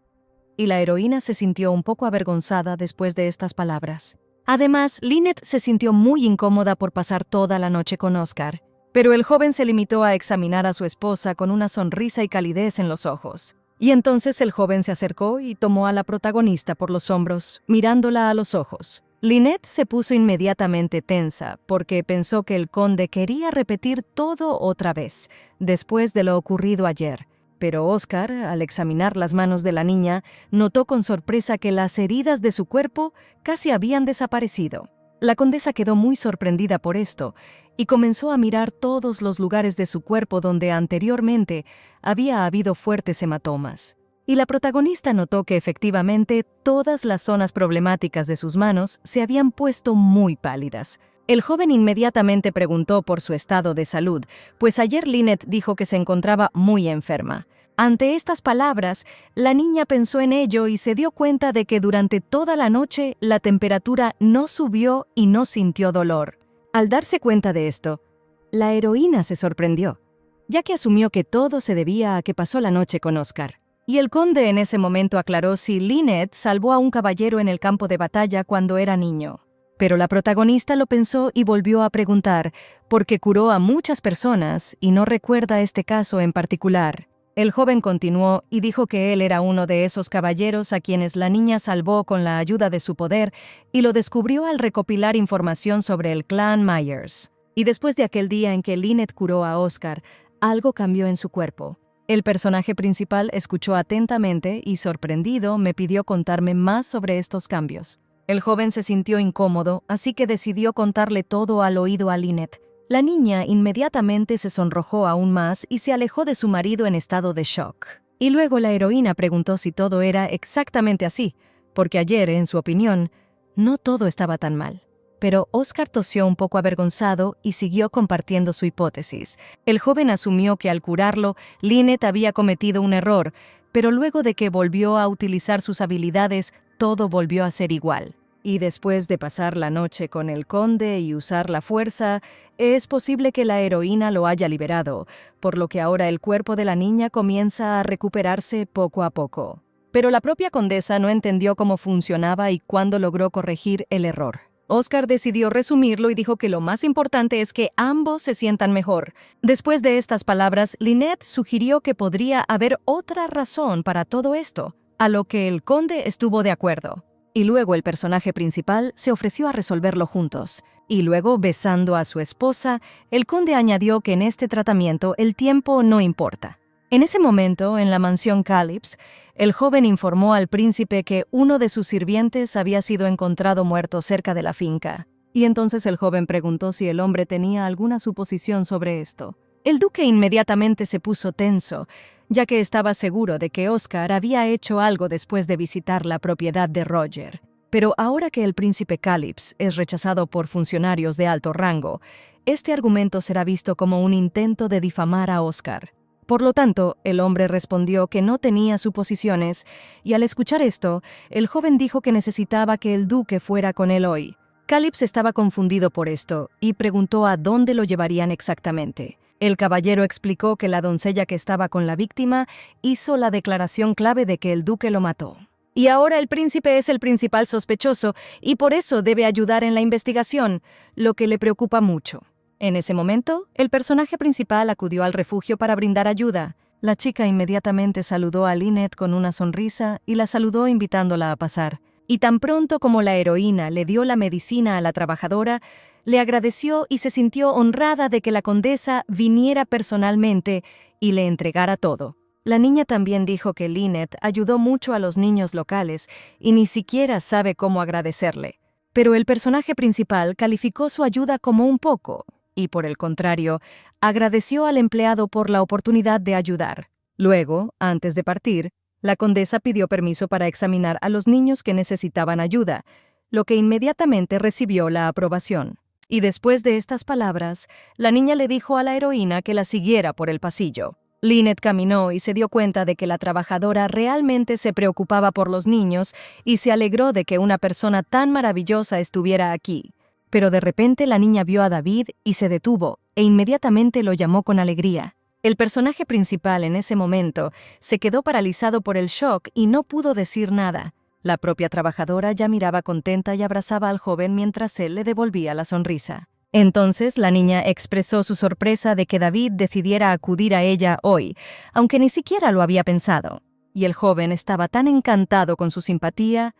Y la heroína se sintió un poco avergonzada después de estas palabras. Además, Lynette se sintió muy incómoda por pasar toda la noche con Oscar, pero el joven se limitó a examinar a su esposa con una sonrisa y calidez en los ojos. Y entonces el joven se acercó y tomó a la protagonista por los hombros, mirándola a los ojos. Lynette se puso inmediatamente tensa, porque pensó que el conde quería repetir todo otra vez, después de lo ocurrido ayer. Pero Oscar, al examinar las manos de la niña, notó con sorpresa que las heridas de su cuerpo casi habían desaparecido. La condesa quedó muy sorprendida por esto y comenzó a mirar todos los lugares de su cuerpo donde anteriormente había habido fuertes hematomas. Y la protagonista notó que efectivamente todas las zonas problemáticas de sus manos se habían puesto muy pálidas. El joven inmediatamente preguntó por su estado de salud, pues ayer Lynette dijo que se encontraba muy enferma. Ante estas palabras, la niña pensó en ello y se dio cuenta de que durante toda la noche la temperatura no subió y no sintió dolor. Al darse cuenta de esto, la heroína se sorprendió, ya que asumió que todo se debía a que pasó la noche con Oscar. Y el conde en ese momento aclaró si Lynette salvó a un caballero en el campo de batalla cuando era niño. Pero la protagonista lo pensó y volvió a preguntar, porque curó a muchas personas y no recuerda este caso en particular. El joven continuó y dijo que él era uno de esos caballeros a quienes la niña salvó con la ayuda de su poder y lo descubrió al recopilar información sobre el clan Myers. Y después de aquel día en que Lynette curó a Oscar, algo cambió en su cuerpo. El personaje principal escuchó atentamente y, sorprendido, me pidió contarme más sobre estos cambios. El joven se sintió incómodo, así que decidió contarle todo al oído a Lynette. La niña inmediatamente se sonrojó aún más y se alejó de su marido en estado de shock. Y luego la heroína preguntó si todo era exactamente así, porque ayer, en su opinión, no todo estaba tan mal. Pero Oscar tosió un poco avergonzado y siguió compartiendo su hipótesis. El joven asumió que al curarlo, Lynette había cometido un error, pero luego de que volvió a utilizar sus habilidades, todo volvió a ser igual. Y después de pasar la noche con el conde y usar la fuerza, es posible que la heroína lo haya liberado, por lo que ahora el cuerpo de la niña comienza a recuperarse poco a poco. Pero la propia condesa no entendió cómo funcionaba y cuándo logró corregir el error. Oscar decidió resumirlo y dijo que lo más importante es que ambos se sientan mejor. Después de estas palabras, Lynette sugirió que podría haber otra razón para todo esto, a lo que el conde estuvo de acuerdo. Y luego el personaje principal se ofreció a resolverlo juntos. Y luego, besando a su esposa, el conde añadió que en este tratamiento el tiempo no importa. En ese momento, en la mansión Calypso, el joven informó al príncipe que uno de sus sirvientes había sido encontrado muerto cerca de la finca. Y entonces el joven preguntó si el hombre tenía alguna suposición sobre esto. El duque inmediatamente se puso tenso, ya que estaba seguro de que Oscar había hecho algo después de visitar la propiedad de Roger. Pero ahora que el príncipe Calypso es rechazado por funcionarios de alto rango, este argumento será visto como un intento de difamar a Oscar. Por lo tanto, el hombre respondió que no tenía suposiciones, y al escuchar esto, el joven dijo que necesitaba que el duque fuera con él hoy. Calypso estaba confundido por esto, y preguntó a dónde lo llevarían exactamente. El caballero explicó que la doncella que estaba con la víctima hizo la declaración clave de que el duque lo mató. Y ahora el príncipe es el principal sospechoso, y por eso debe ayudar en la investigación, lo que le preocupa mucho. En ese momento, el personaje principal acudió al refugio para brindar ayuda. La chica inmediatamente saludó a Lynette con una sonrisa y la saludó invitándola a pasar. Y tan pronto como la heroína le dio la medicina a la trabajadora, le agradeció y se sintió honrada de que la condesa viniera personalmente y le entregara todo. La niña también dijo que Lynette ayudó mucho a los niños locales y ni siquiera sabe cómo agradecerle. Pero el personaje principal calificó su ayuda como un poco, y por el contrario, agradeció al empleado por la oportunidad de ayudar. Luego, antes de partir, la condesa pidió permiso para examinar a los niños que necesitaban ayuda, lo que inmediatamente recibió la aprobación. Y después de estas palabras, la niña le dijo a la heroína que la siguiera por el pasillo. Lynette caminó y se dio cuenta de que la trabajadora realmente se preocupaba por los niños y se alegró de que una persona tan maravillosa estuviera aquí. Pero de repente la niña vio a David y se detuvo, e inmediatamente lo llamó con alegría. El personaje principal en ese momento se quedó paralizado por el shock y no pudo decir nada. La propia trabajadora ya miraba contenta y abrazaba al joven mientras él le devolvía la sonrisa. Entonces la niña expresó su sorpresa de que David decidiera acudir a ella hoy, aunque ni siquiera lo había pensado. Y el joven estaba tan encantado con su simpatía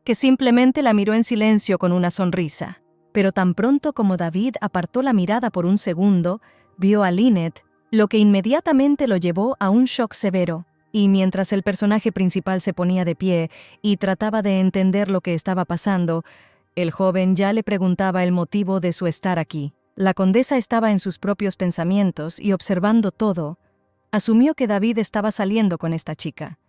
que simplemente la miró en silencio con una sonrisa. Pero tan pronto como David apartó la mirada por un segundo, vio a Lynette, lo que inmediatamente lo llevó a un shock severo. Y mientras el personaje principal se ponía de pie y trataba de entender lo que estaba pasando, el joven ya le preguntaba el motivo de su estar aquí. La condesa estaba en sus propios pensamientos y observando todo, asumió que David estaba saliendo con esta chica.